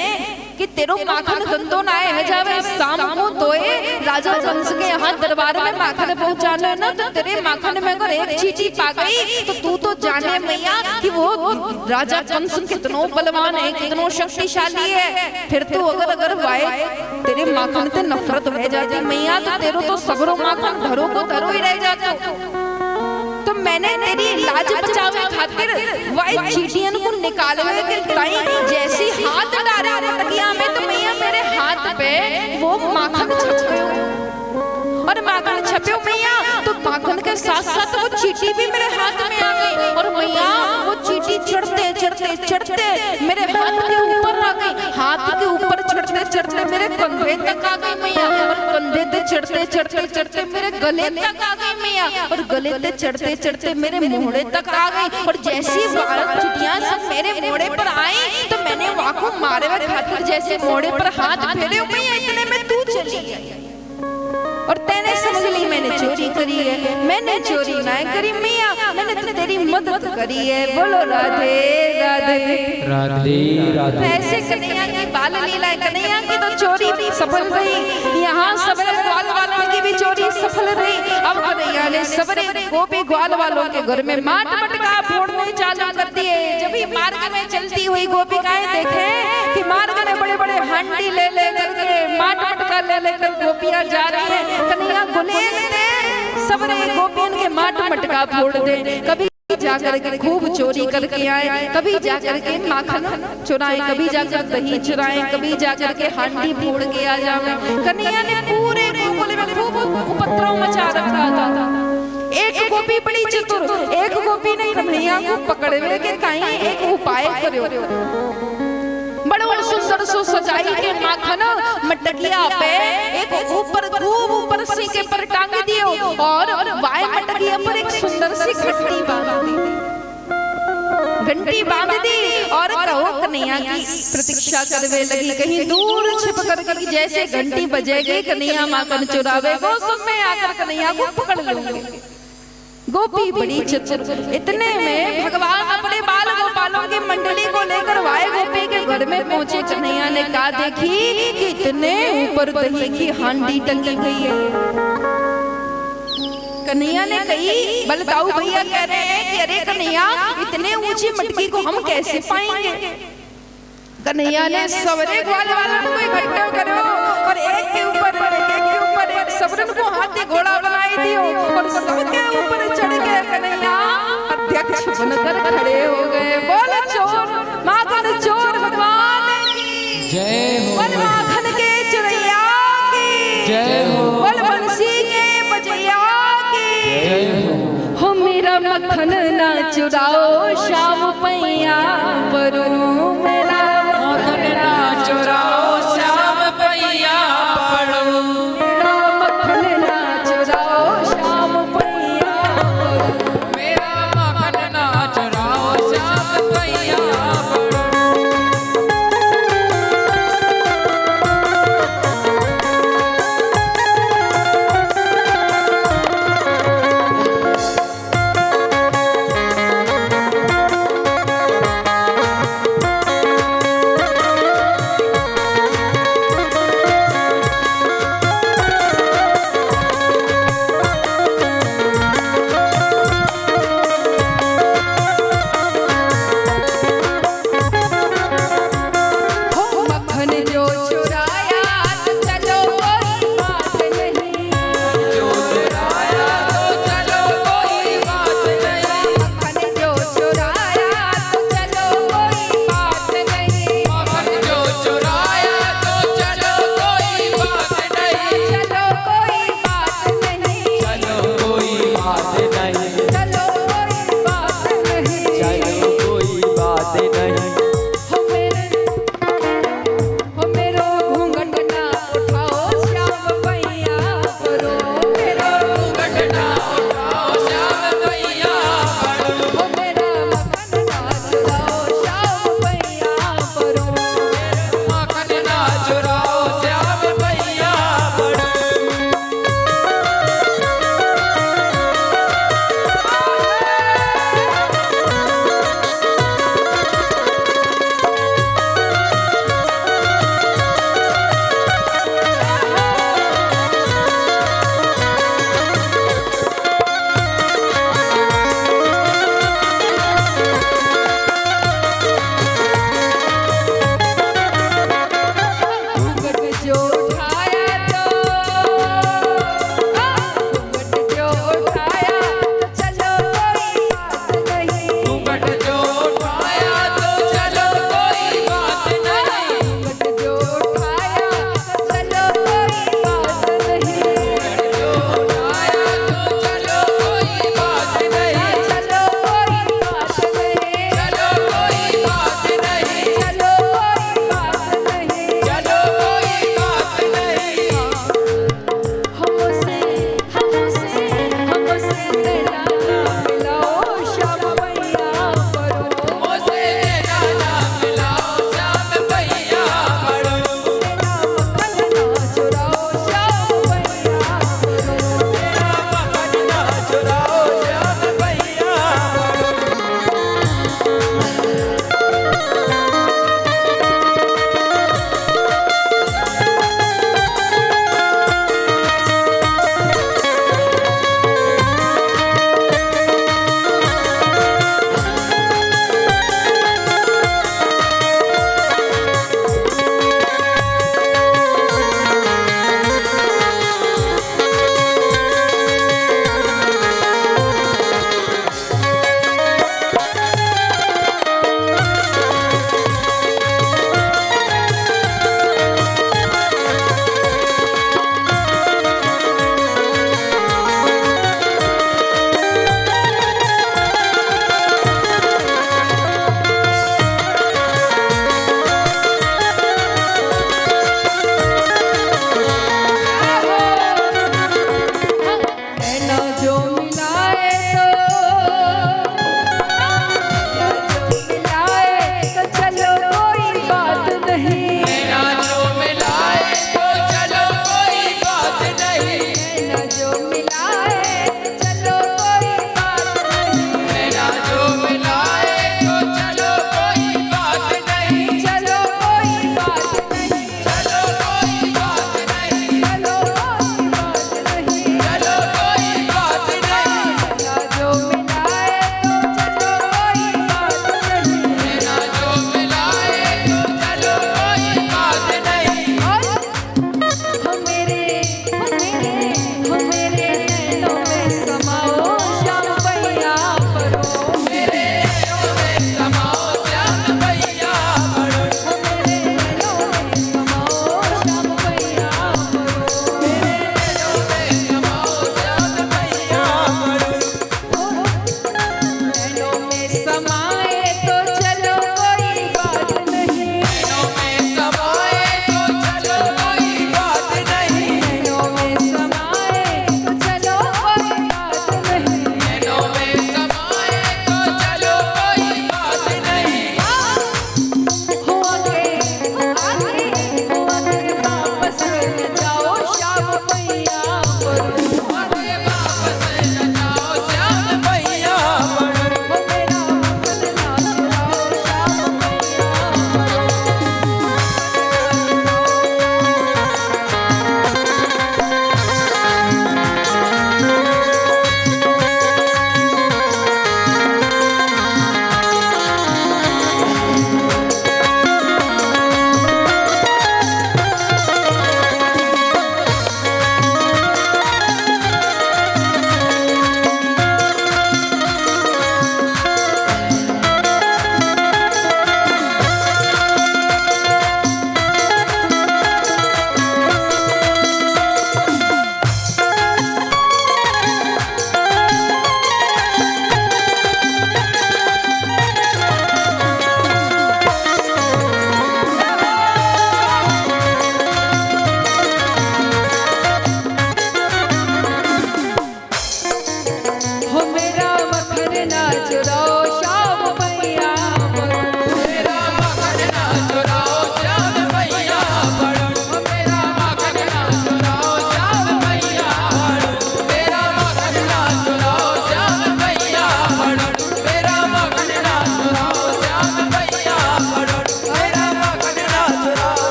कि तेरो माखन गंदो ना है जावे, शाम को तोए राजा कंस के यहाँ दरबार में माखन पहुँचाना है ना, तो तेरे माखन में अगर एक चींटी पा गई तो तू तो जाने मैया कि वो राजा कंस कितनो बलवान है, कितनो शक्तिशाली है। फिर तू अगर वाए तेरे माखन से नफरत हो जाती मैया, तो तेरो तो सबरो माखन धरो को धरो ही रह जाता। तो मैंने तेरी लाज बचावे खातिर वह चींटियन को निकालने के टाइम जैसी हाथ डाला मटकिया में, तो मैया मेरे हाथ पे वो माखन छप गया। और माखन छपे मैया, तो माखन के साथ साथ वो चींटी भी मेरे हाथ में आ गई। और मैया वो चींटी चढ़ते चढ़ते चढ़ते मेरे हाथ के ऊपर आ गई, हाथ के ऊपर चढ़ते चढ़ते मेरे कंधे तक आ गई मैया। और कंधे से चढ़ते चढ़ते चढ़ते मेरे गले तक आ गई मैया। और गले से चढ़ते चढ़ते मेरे मोहड़े तक आ गई। और जैसी चींटियां सब मेरे मोहड़े पर आई, तो मैंने वाको मारे हुए खातिर जैसे मोहड़े पर हाथ फेरे मैया, इतने में तू चली आई। और तेने समझ ली मैंने चोरी करी है। मैंने चोरी ना करी मैया, मैंने तो तेरी मदद करी है। बोलो राधे राधे राधे राधे। ऐसे कन्हैया की बाल लीला, कन्हैया की तो चोरी भी सफल रही, यहाँ सबरे ग्वाल वालों की भी चोरी सफल रही। अब कन्हैया ने सबरे गोपी ग्वाल वालों के घर में माट मटका फोड़ने चालू कर दिए। जब ही मार्ग में चलती हुई गोपिकाएं देखे कि मार्ग में बड़े बड़े हांडी ले ले करके माट मटका ले लेकर गोपियां जा रही है, कन्हैया गुलेल दे सबरे गोपियन के माट मटका फोड़ दे। कभी जाकर के खूब चोरी करके आए, कभी जाकर के माखन चुराए, कभी जाकर दही चुराए, कभी जाकर के हांडी फोड़ के आ जावे। कन्हैया ने पूरे गोकुल में खूब उपद्रव मचा रखा था। एक गोपी बड़ी चतुर, एक गोपी ने कन्हैया को पकड़वे के कहीं एक उपाय करो। बड़े सुंदर सो सजाई के माखन मटकिया पे एक ऊपर खूब ऊपर सी के पर टांग दियो, और वाय मटकिया पर एक सुंदर सी घंटी बांध दी। और कहो कन्हैया की प्रतीक्षा करवे लगी, कहीं दूर छिप कर जैसे घंटी बजेगी कन्हैया माखन चुरावे वो सब में आकर कन्हैया को पकड़ लूंगी। गोपी बड़ी चतुर। इतने में भगवान अपने बाल गोपालों की मंडली को लेकर वाय गोपी के घर में पहुंचे। कन्हैया ने कहा देखी कि इतने ऊपर दही की हांडी टंगी गई है। कन्हैया ने कही बलदाऊ भैया कह रहे हैं कि अरे कन्हैया इतने ऊंची मटकी को हम कैसे पाएंगे। कन्हैया ने सबरे ग्वाल वालों को इकट्ठा करो और एक के ऊपर एक सबरन को हाथी घोड़ा बनाई दियो, और सबके ऊपर चढ़ के कन्हैया अध्यक्ष बनकर खड़े हो गए। बोल चोर माखन चोर भगवान की जय हो, बोल माखन के चुरैया की जय हो, बोल बंसी के बजैया की जय हो। मेरा मक्खन ना चुराओ शाम पैया परो मेरा मखन ना चुराओ श्याम पैया पड़ो। मेरा मक्खन ना चुराओ शाम पैया परो। मेरा मखन ना चुराओ श्याम पैया पड़ो।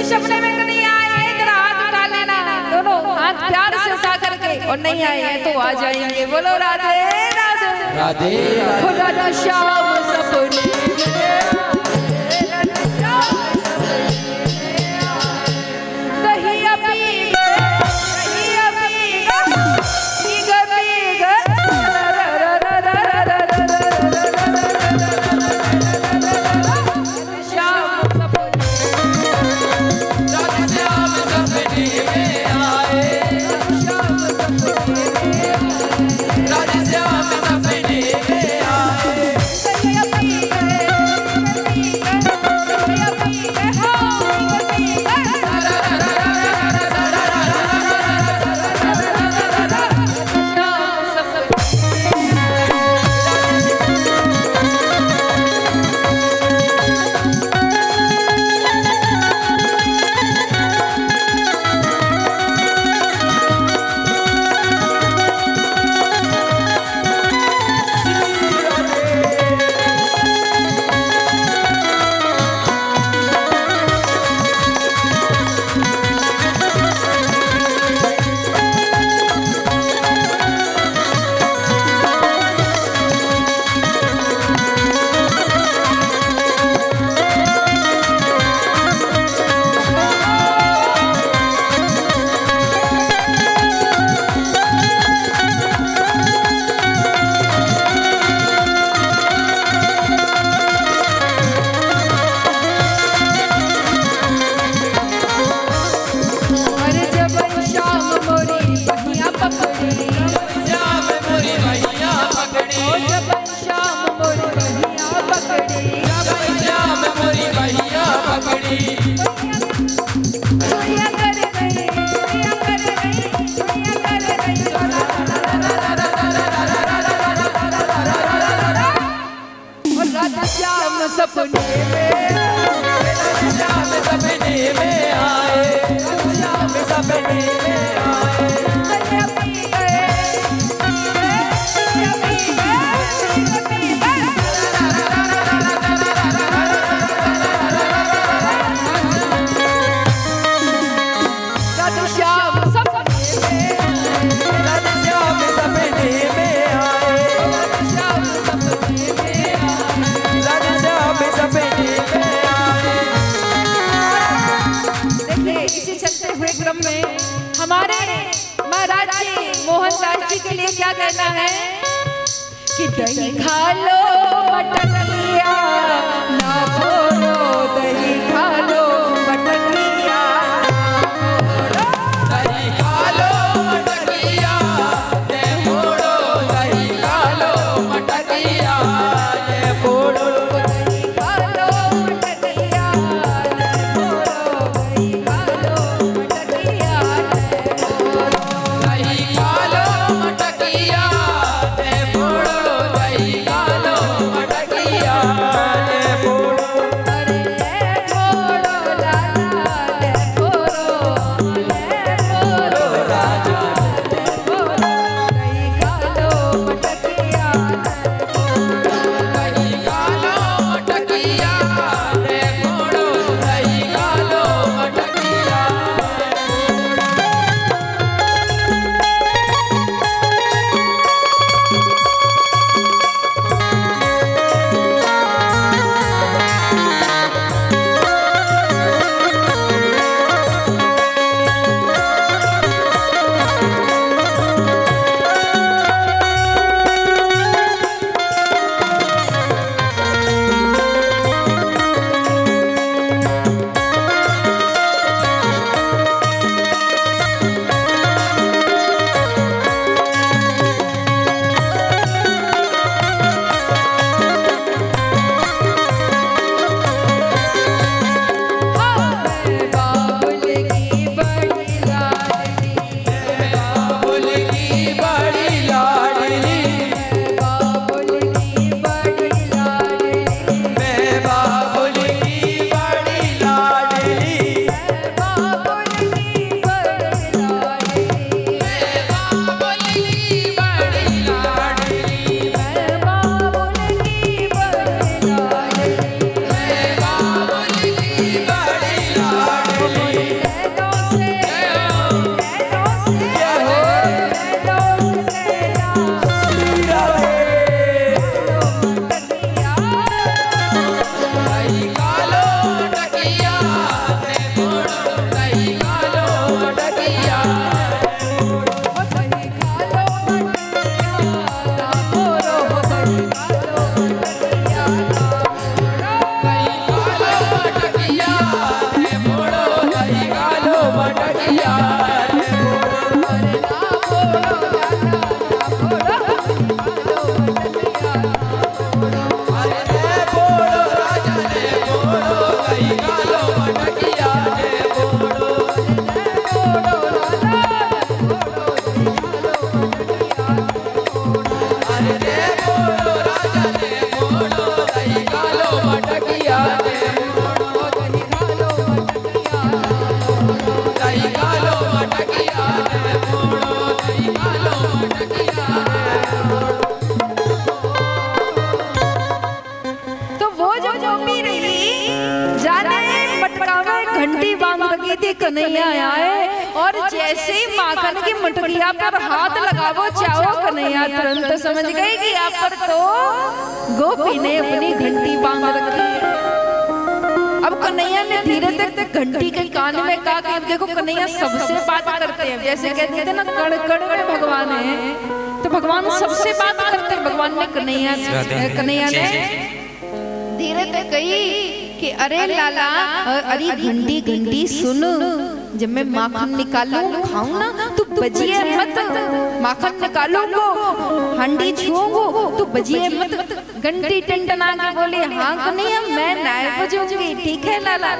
सपने में नहीं आए एक हाथ उठा लेना, दोनों हाथ प्यार से उठा करके, और नहीं आए हैं तो आ जाएंगे। बोलो राधे राधे राधे राधे श्याम सपने हमारे महाराज जी मोहनदास जी के लिए क्या कहना है कि दही खा लो मटकिया ना छोड़ो, दही खा लो मटकिया दही खा लो मटकिया ये फोड़ो, दही खा लो मटकिया ये फोड़ो, दही खा लो मटकिया ना छोड़ो, दही खा लो मटकिया दही खा लो मटकिया ये फोड़ो, दही खा लो मटकिया ये फोड़ो। घंटी बांध रखी थी, कन्हैया आए और जैसे ही माखन की मटकिया पर हाथ लगावो चाहो, कन्हैया तुरंत समझ गई कि यहाँ पर तो गोपी ने अपनी घंटी बांध रखी है। अब कन्हैया ने धीरे तक घंटी के कान में कहा कि देखो कन्हैया सबसे बात करते हैं, जैसे कहते थे ना कड़ कड़ में भगवान है, तो भगवान सबसे बात करते हैं। भगवान ने कन्हैया ने धीरे तक कही कि अरे लाला, अरे घंटी घंटी सुन, जब मैं माखन निकालूं खाऊं ना तो बजिए मत, माखन निकालूंगो हांडी छूऊंगो तो बजिए मत। घंटी टंटना के बोली हाँ कन्हैया मैं नहीं बजूंगी, ठीक है लाला।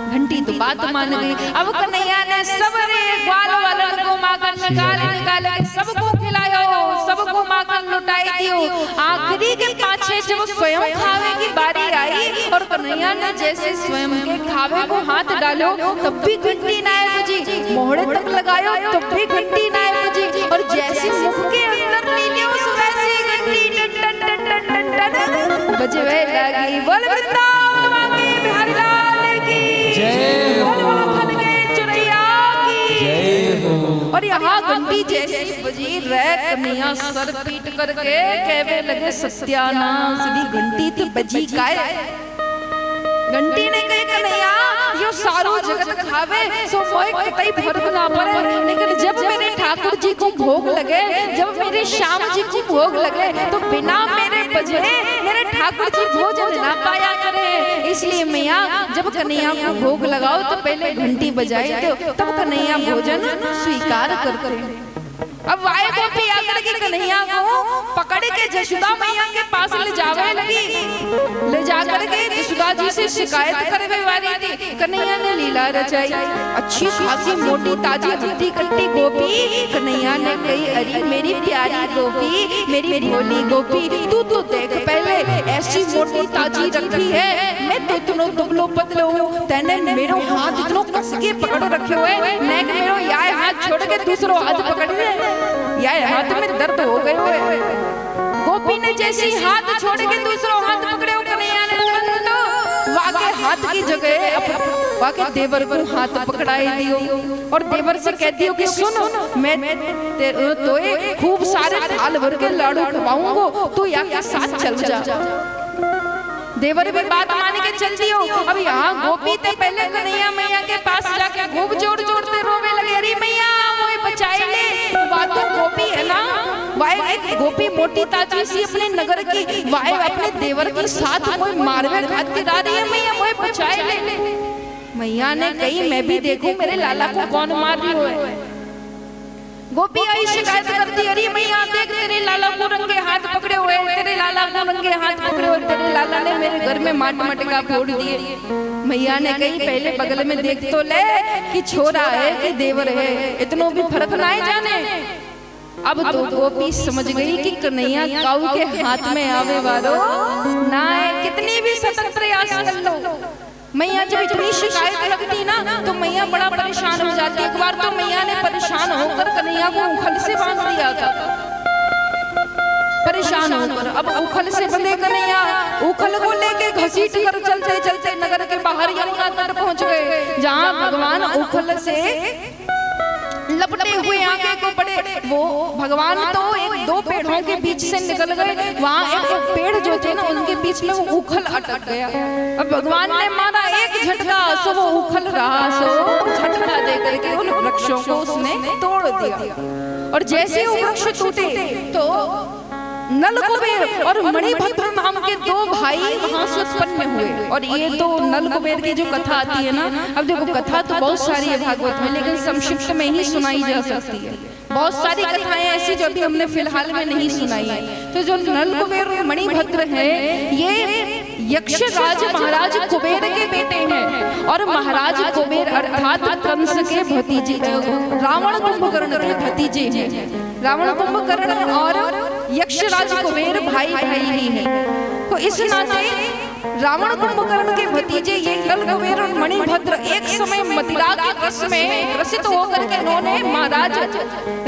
घंटी तो बात मान गई। अब कन्हैया ने सबरे ग्वाल वालन को माखन निकाले सबको खिलायो, सबको माखन लुटाई दियो। आखिरी के पाछे जब स्वयं खावे की बारी आई और कन्हैया ने जैसे स्वयं के खावे को हाथ डालो तब भी घंटी ना बजी, मोहड़े तक लगायो तब भी घंटी ना बजी, और जैसे मुख के अंदर ले लियो वैसे घंटी टन टन टन टन टन टन बजवे लगी। बोल वृंदावन के बिहारी लाल की जय, बोल माखन के चुरैया की जय हो। और यहाँ घंटी जैसी बजी रे कन्हैया सर पीट करके कहवे लगे सत्यानाश, घंटी तो बजी काय। घंटी ने कहे कन्हैया यो सारो जगत खावे सो मोए कतई फर्क ना पड़े, लेकिन जब मेरे ठाकुर जी को भोग लगे, जब मेरे श्याम जी को भोग लगे तो बिना मेरे बजे मेरे ठाकुर जी भोजन ना पाया करे। इसलिए मैया जब कन्हैया को भोग लगाओ तो पहले घंटी बजाए दो, तब कन्हैया भोजन स्वीकार करते हैं। अब वाए गोपी आकर के कन्हैया को पकड़ के जसुदा मैया के पास ले जावे लगी, ले जाकर के जसुदा जी से शिकायत करवे वाली थी। कन्हैया ने लीला रचाई, अच्छी खासी मोटी ताजी हट्टी कट्टी गोपी। कन्हैया ने कही अरे मेरी प्यारी गोपी, मेरी भोली गोपी, तू तो देख पहले ऐसी मोटी ताजी रखी है, मैं तो इतनो दुबलो पतलो हूँ, तैने मेरो हाथ इतनो कस के पकड़ रखे हुए, नेक मेरो याय हाथ छोड़ के दूसरो हाथ पकड़ ले, यार हाथ में दर्द हो गए हुए। गोपी ने जैसे हाथ छोड़ के दूसरा हाथ पकड़े हो, कन्हैया ने वाके हाथ की जगह वाके देवर को हाथ पकड़ाई दियो और देवर से कह दियो कि सुन मैं तो खूब सारे थाल भर के लाडू खवाऊंगा, तू यहाँ के साथ चल जा। देवर भी बात मान के चल दियो। अब यहाँ गोपी ते पहले कन्हैया मैया के पास जाके खूब जोर जोर से रोवे लगे, अरे मैया मोए बचाई ले। बात तो गोपी है ना, वाए एक गोपी मोटी ताजी सी अपने नगर की, वाए अपने देवर के साथ कोई मारवे घात के दा रही है, मैया मोए बचाई ले। मैया ने कही मैं भी देखूं मेरे लाला को कौन मार रही हो। गोपी आई शिकायत करती, अरे मैया देख तेरे लाला को रंगे हाथ पकड़े हुए, तेरे लाला को रंगे हाथ पकड़े हुए, तेरे लाला ने मेरे घर में माट मटका फोड़ दिए। मैया ने कही पहले बगल में देख तो ले कि छोरा है कि देवर है, इतनो भी फर्क ना जाने। अब तो गोपी समझ गई कि कन्हैया काऊ के हाथ में आवे वालो ना है, कितनी भी सतत प्रयास कर लो। मैया जब इतनी शिकायत लगती ना तो मैया बड़ा परेशान हो जाती। एक बार तो मैया ने परेशान होकर कन्हैया को उखल से बांध दिया था, परेशान होकर। अब उखल से बंधे कन्हैया उखल को लेके घसीट कर चलते चलते नगर के बाहर यमुना तट पहुंच गए, जहाँ भगवान उखल से लपटे हुए आगे को पड़े। वो भगवान तो एक दो पेड़ों के बीच से निकल गए, वहाँ एक पेड़ जो थे ना उनके बीच में वो उखल अटक गया। अब भगवान ने मारा एक झटका, सो वो उखल रहा, सो झटका दे करके उन वृक्षों को उसने तोड़ दिया। और जैसे वो वृक्ष टूटे तो नल कुबेर और मणिभद्र नाम के दो भाई वहां से उत्पन्न हुए। और ये तो नल कुबेर की जो कथा आती है ना, अब देखो कथा तो बहुत सारी है भागवत में, लेकिन संक्षिप्त में ही सुनाई जा सकती है। बहुत सारी कथाएं ऐसी जो अभी हमने फिलहाल में नहीं सुनाई है। तो जो नल कुबेर और मणिभद्र है, ये यक्षराज महाराज कुबेर के बेटे हैं। और महाराज कुबेर अर्थात कंस के भतीजे, रावण कुंभकर्ण के भतीजे हैं। रावण कुंभकर्ण और यक्षराज कुबेर भाई भाई ही हैं। तो इस नाते रावण कुंभकर्ण के भतीजे ये नल कुबेर और मणिभद्र एक समय मदिरा के रस में ग्रसित होकर के उन्होंने महाराज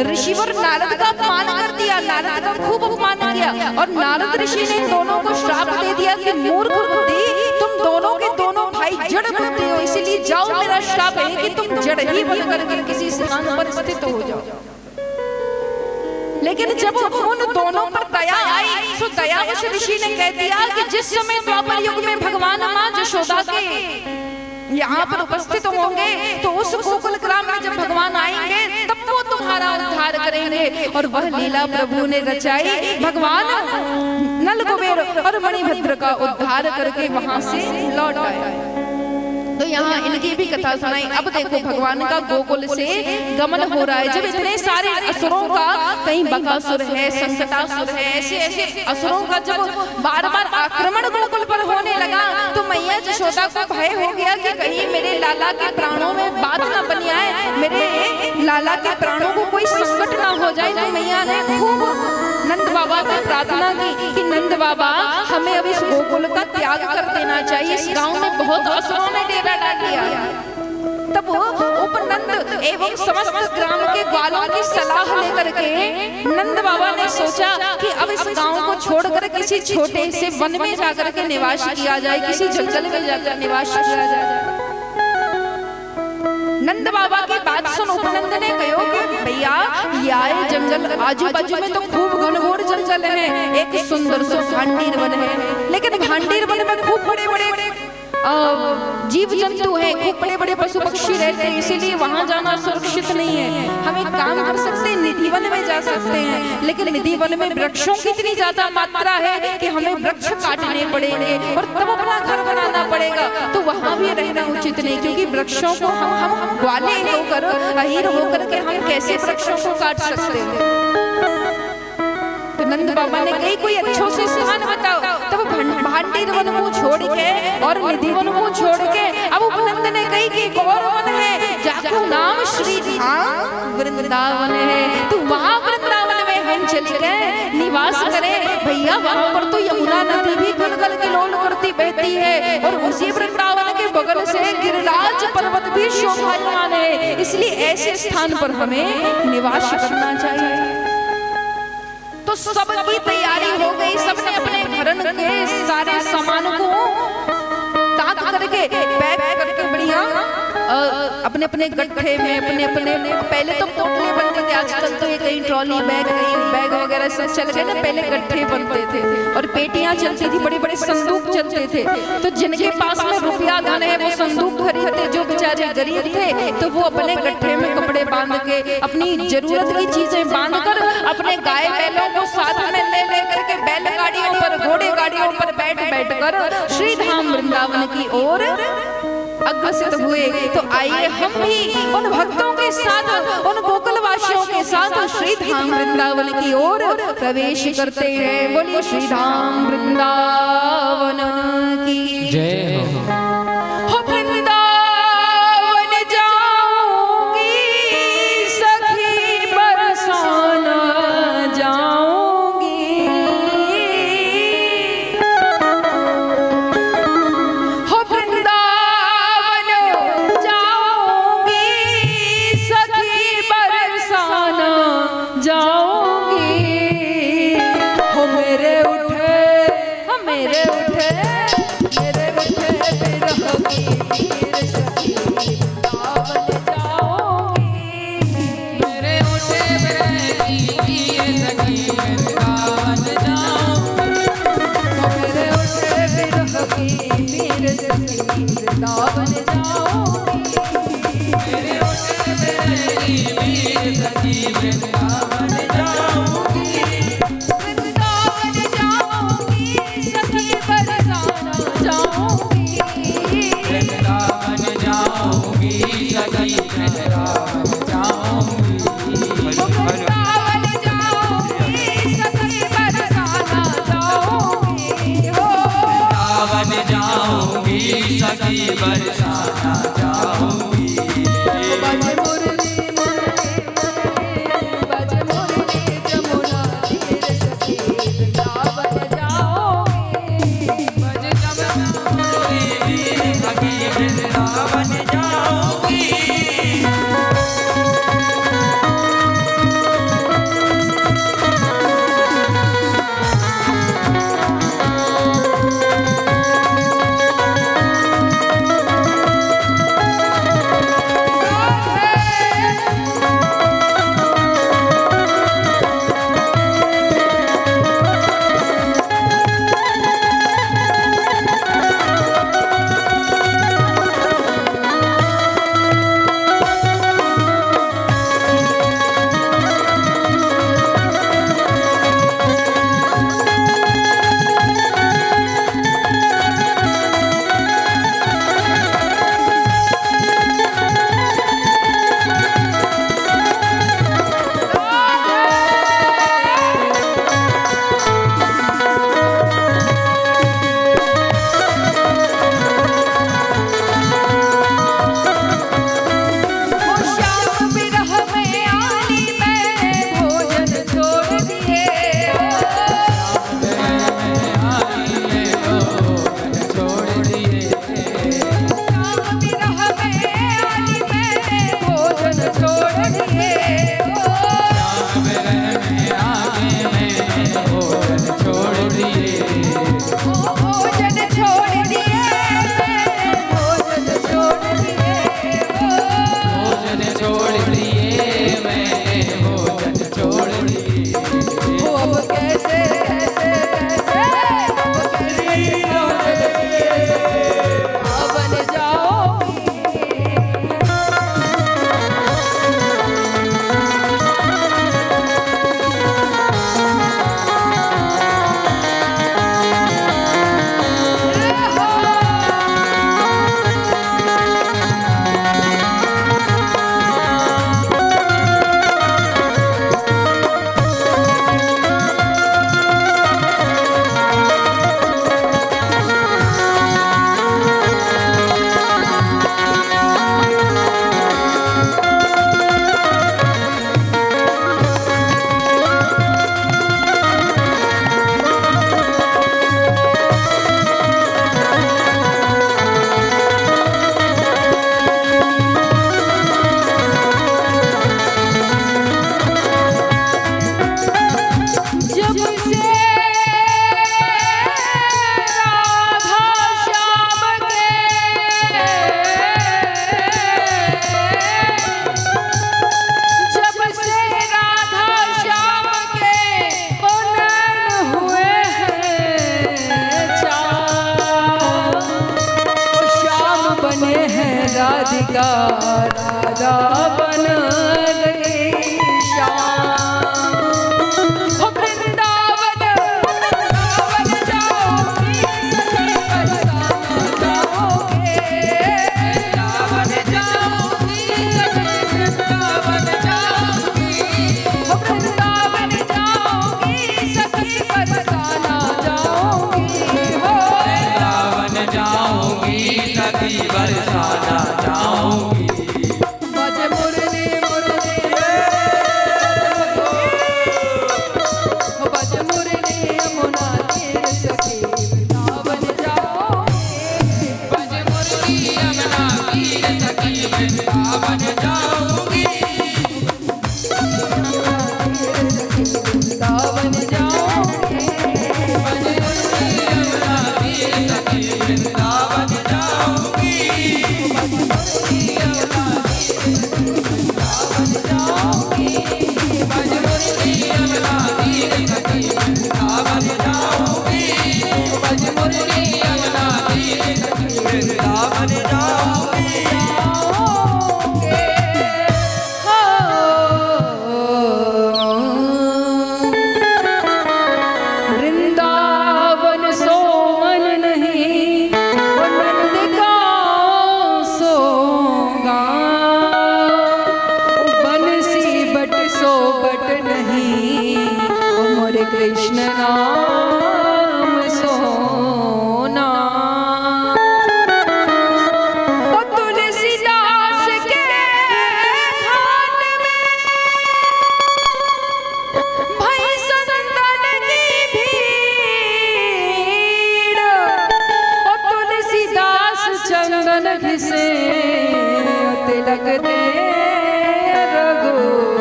ऋषिवर नारद का अपमान कर दिया, नारद का खूब अपमान किया। और नारद ऋषि ने दोनों को श्राप दे दिया कि मूर्ख बुद्धि, तुम दोनों के दोनों भाई जड़ बनते हो, इसलिए जाओ मेरा श्राप है कि तुम जड़ ही बन करके किसी स्थान पर स्थित हो जाओ। लेकिन जब उन दोनों पर दया आई तो दयावश ऋषि ने कह दिया कि जिस समय द्वापर युग में भगवान मां यशोदा के यहाँ पर उपस्थित होंगे तो उस गोकुल ग्राम में जब भगवान आएंगे तब वो तुम्हारा उद्धार करेंगे। और वह लीला प्रभु ने रचाई, भगवान नल कुबेर और मणिभद्र का उद्धार करके वहां से लौट आए। तो यहाँ इनकी भी कथा सुनाई। अब देखो भगवान का गोकुल से गमन हो रहा है। जब इतने सारे असुरों का, कहीं बकासुर है, संकटासुर है, ऐसे ऐसे असुरों का जब बार बार आक्रमण गोकुल पर होने लगा तो मैया यशोदा को भय हो गया कि कहीं मेरे लाला के प्राणों में बात न बन आए, मेरे लाला के प्राणों को कोई संकट ना हो जाए। तो मैया ने खूब नंद बाबा से प्रार्थना की कि नंद बाबा हमें अब इस गोकुल का त्याग कर देना चाहिए, इस गांव में बहुत असुरों ने डेरा डाल दिया। तब उपनंद एवं समस्त ग्राम के ग्वालों की सलाह लेकर के नंद बाबा ने सोचा कि अब इस गांव को छोड़कर किसी छोटे से वन में जाकर के निवास किया जाए, किसी जंगल में जाकर निवास किया जाए। नंद बाबा की बात सुन उपनंद ने कहो कि भैया ये जंगल आजू बाजू में तो खूब घनघोर जंगल है, एक सुंदर सा भांडीर वन है, लेकिन भांडीर वन में खूब बड़े बड़े जीव जंतु है, खूब बड़े बड़े पशु पक्षी रहते हैं, इसीलिए वहां जाना सुरक्षित नहीं है। हम एक काम कर सकते हैं, निधि वन में जा सकते हैं, लेकिन निधि वन में वृक्षों की इतनी ज्यादा मात्रा है कि हमें वृक्ष काटने पड़ेंगे और तब अपना घर बनाना पड़ेगा। तो वहां भी रहना उचित नहीं, क्योंकि वृक्षों को हम ग्वाले होकर, अहीर होकर के हम कैसे वृक्षों को काट सकते हैं। तो नंद बाबा ने कही कोई अच्छो से स्थान बताओ। तब भांडीर वन को छोड़ के और निधि वन को छोड़ के अब उपनंद ने कही कि गौर वन है, जाको नाम श्री धाम वृंदावन है, तो वहां वृंदावन में हम चले गए निवास करें। भैया वहां पर तो यमुना नदी भी गलगल किलोल करती बहती है और उसी वृंदावन के बगल से गिरिराज पर्वत भी शोभायमान है, इसलिए ऐसे स्थान पर हमें निवास करना चाहिए। तो सबकी तैयारी हो गई, सबने अपने घरन के सारे सामान को ताक करके पैक करके बढ़िया अपने अपने गड्ढे में अपने अपने, पहले तो पोटले बनते थे, आजकल तो ये कहीं ट्रॉली बैग कहीं बैग वगैरह सब चल गए ना, पहले गड्ढे बनते थे और पेटियां चलती थी, बड़े बड़े संदूक चलते थे। तो जिनके पास में रुपया धन है वो संदूक खरीदते, जो बेचारे गरीब थे तो वो अपने गड्ढे में कपड़े बांध के अपनी जरूरत की चीजें बांध कर अपने गाय बैलों को साथ में ले करके बैलगाड़ियों पर, घोड़े गाड़ियों पर बैठ कर श्री धाम वृंदावन की ओर अग्रसित हुए। तो आइए हम भी उन भक्तों के साथ, उन गोकुल वासियों के साथ श्री धाम वृंदावन की ओर प्रवेश करते हैं। बोलिए श्री धाम वृंदावन की जय हो। वृंदावन जाऊंगी सखी बरसाना जाऊंगी, हो वृंदावन जाऊंगी सखी बरसाना जाऊंगी, हो मेरे उठे मेरे राधिका राधा बन गई श्याम। हो वृंदावन वृंदावन जाओगी सखी बरसाना जाओगे। वृंदावन जाऊंगी सखी वृंदावन जाऊंगी। हो वृंदावन जाओगी सखी बरसाना जाओगी। हो वृंदावन जाऊंगी सखी बरसाना जाऊंगी। बज मुरली मुरली हो बज मुरली यमुना तीर सखी वृंदावन जाओगे। बज मुरली यमुना तीर सखी वृंदावन जाऊंगी। वृंदावन जाओगे। बज मुरली यमुना तीर सखी वृंदावन जाऊंगी। बज मुरली यमुना तीर सखी वृंदावन जाऊंगी। बज मुरली यमुना तीर सखी वृंदावन जाऊंगी। वृंदावन सोमन नहीं नंदिका सोगा। बंसी बट सो बट नहीं मोरे कृष्ण नाम सोना। ओ तुलसीदास के खान में भई संतन की भीड़। ओ तुलसीदास चंदन घिसे तिलक दे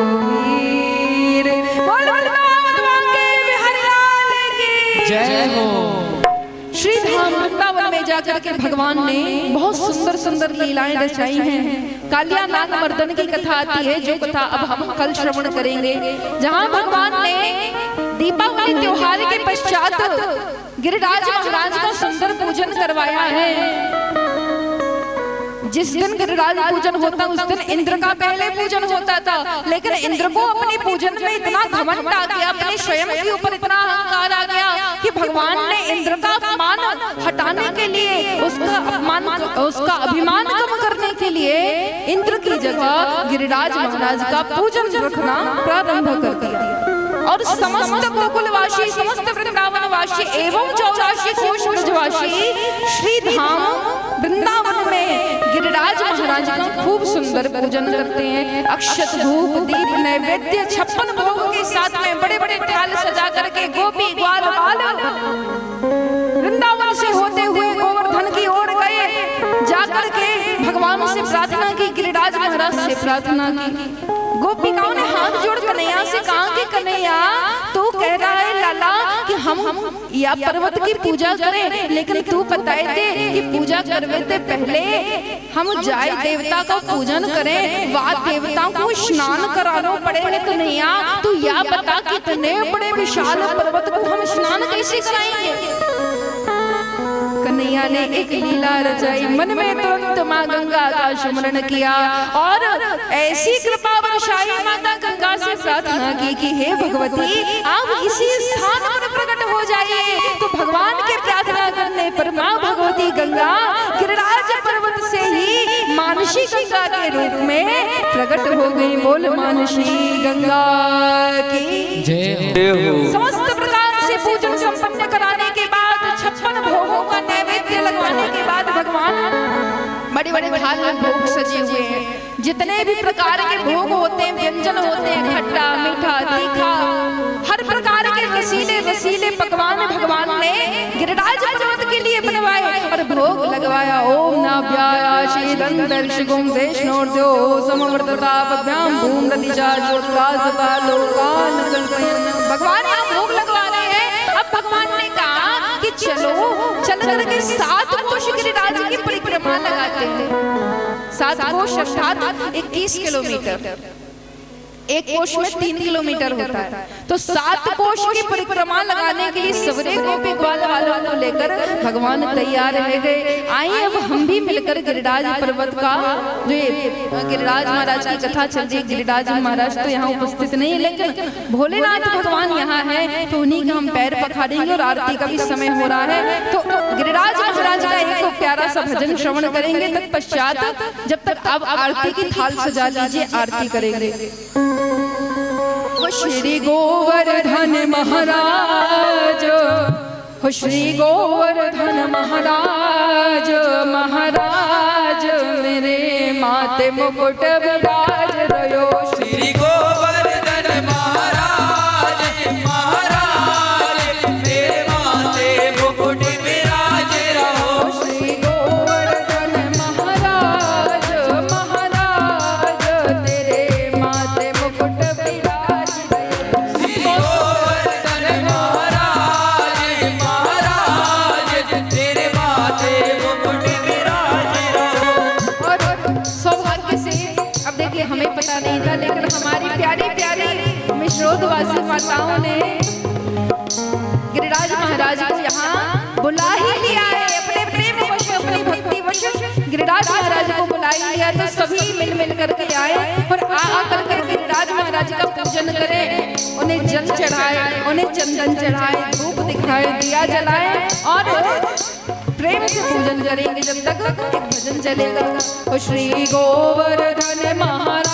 रघुवीर। बोल वृंदावन वांके बिहारी लाल की जय हो। श्री धाम वृंदावन में जाकर के भगवान ने बहुत सुंदर सुंदर लीलाएं रचाई हैं। कालिया नाग मर्दन की कथा आती है, जो कथा अब हम कल श्रवण करेंगे, जहां भगवान ने दीपावली त्योहार के पश्चात गिरिराज महाराज का सुंदर पूजन करवाया है। जिस दिन गिरिराज पूजन होता उस दिन इंद्र का पहले पूजन होता था, लेकिन इंद्र को अपने पूजन में इतना घमंड आ गया, अपने स्वयं के ऊपर इतना अहंकार आ गया कि भगवान ने इंद्र का अपमान हटाने के लिए उसका अभिमान कम करने के लिए इंद्र की जगह गिरिराज महाराज का पूजन रखना प्रारंभ कर दिया। और समस्त गोकुलवासी, समस्त वृंदावनवासी एवं 84 कोश ब्रजवासी श्री धाम वृंदावन में गिरिराज महाराज का खूब सुंदर पूजन करते हैं। अक्षत धूप दीप नैवेद्य 56 भोग के साथ में बड़े बड़े थाल सजा करके गोपी ग्वाल बाल वृंदावन से होते हुए गोवर्धन की ओर गए। जाकर के भगवान से प्रार्थना की, गिरिराज महाराज से प्रार्थना की। गोपिकाओं ने हाथ जोड़ कन्हैया से कहा कि कन्हैया तू कह रहा है लाला कि हम या पर्वत की पूजा करें, लेकिन तू बताए दे कि पूजा करवे से पहले हम जाय देवता का पूजन करें, वाद देवताओं को स्नान कराना पड़ेगा। कन्हैया तू या बता कि इतने बड़े विशाल पर्वत को हम स्नान कैसे कराएंगे। कन्हैया ने एक लीला रचाई, मन में तुरंत माँ गंगा का स्मरण किया और ऐसी कृपा वर्षाई माता गंगा से प्रार्थना की कि हे भगवती आप इसी स्थान पर प्रकट हो जाइए। तो भगवान के प्रार्थना करने पर माँ भगवती गंगा गिरिराज पर्वत से ही मानसी गंगा के रूप में प्रकट हो गई। बोल मानसी गंगा की जय हो। समस्त प्रकार से पूजन संपन्न कराने के बाद 56 भोगों का नैवेद्य लगवाने के बाद भगवान बड़े बड़े थाल में भोग सजे हुए हैं। जितने भी प्रकार के भोग होते हैं, व्यंजन होते हैं, खट्टा मीठा तीखा, हर प्रकार के रसीले रसीले पकवान भगवान ने गिरिराज पर्वत के लिए बनवाए और भोग लगवाया। ओम नाभ्याशीदंतर्षिगुम वैष्णोर्द्यो समवर्तताभ्याम भूम्रतिजा ज्योतिराजता लोकान कल्पयन्। भगवान यहाँ भोग लगवा रहे हैं। अब भगवान ने कहा कि चलो चल करके 7 कोश गिरिराज की परिक्रमा लगाते हैं। 7 कोश अर्थात 21 किलोमीटर। एक कोष में 3 किलोमीटर होता है, तो 7 कोष की परिक्रमा लगाने के लिए सवरे गोपी ग्वाल वालों को लेकर भगवान तैयार रह गए। आइए अब हम भी मिलकर गिरिराज पर्वत का, जो गिरिराज महाराज की कथा चल रही है, गिरिराज महाराज तो यहाँ उपस्थित नहीं है लेकिन भोलेनाथ भगवान यहाँ है, तो उन्हीं का हम पैर पखारेंगे और आरती का भी समय हो रहा है। तो गिरिराज महाराज का एक प्यारा सा भजन श्रवण करेंगे, तत्पश्चात जब तक अब आरती की थाल सजा लीजिए, आरती करेंगे। श्री गोवर्धन महाराज, हो श्री गोवर्धन महाराज, महाराज मेरे माते मुकुट विराज रयो। श्री गोवर्धन महाराज, महाराज मेरे माथे मुकुट विराज रहो। श्री गोवर्धन महाराज, महाराज तेरे माथे मुकुट विराज रयो। श्री गोवर्धन महाराज, महाराज तेरे माथे मुकुट विराज रहो। और सौभाग्य से अब देखिए हमें पता नहीं था, लेकिन हमारी प्यारी प्यारी मिश्रोदवासी माताओं ने गिरिराज महाराज को यहाँ बुला ही लिया है, अपने प्रेम वश, अपनी भक्ति वश गिरिराज महाराज को बुला ही लिया। तो सभी मिल मिल करके आए और आ कर गिरिराज महाराज का पूजन करें, उन्हें जल चढ़ाए, उन्हें चंदन चढ़ाए, धूप दिखाए, दिया जलाए और प्रेम से पूजन करेंगे जब तक एक भजन चलेगा। श्री गोवर्धन महाराज,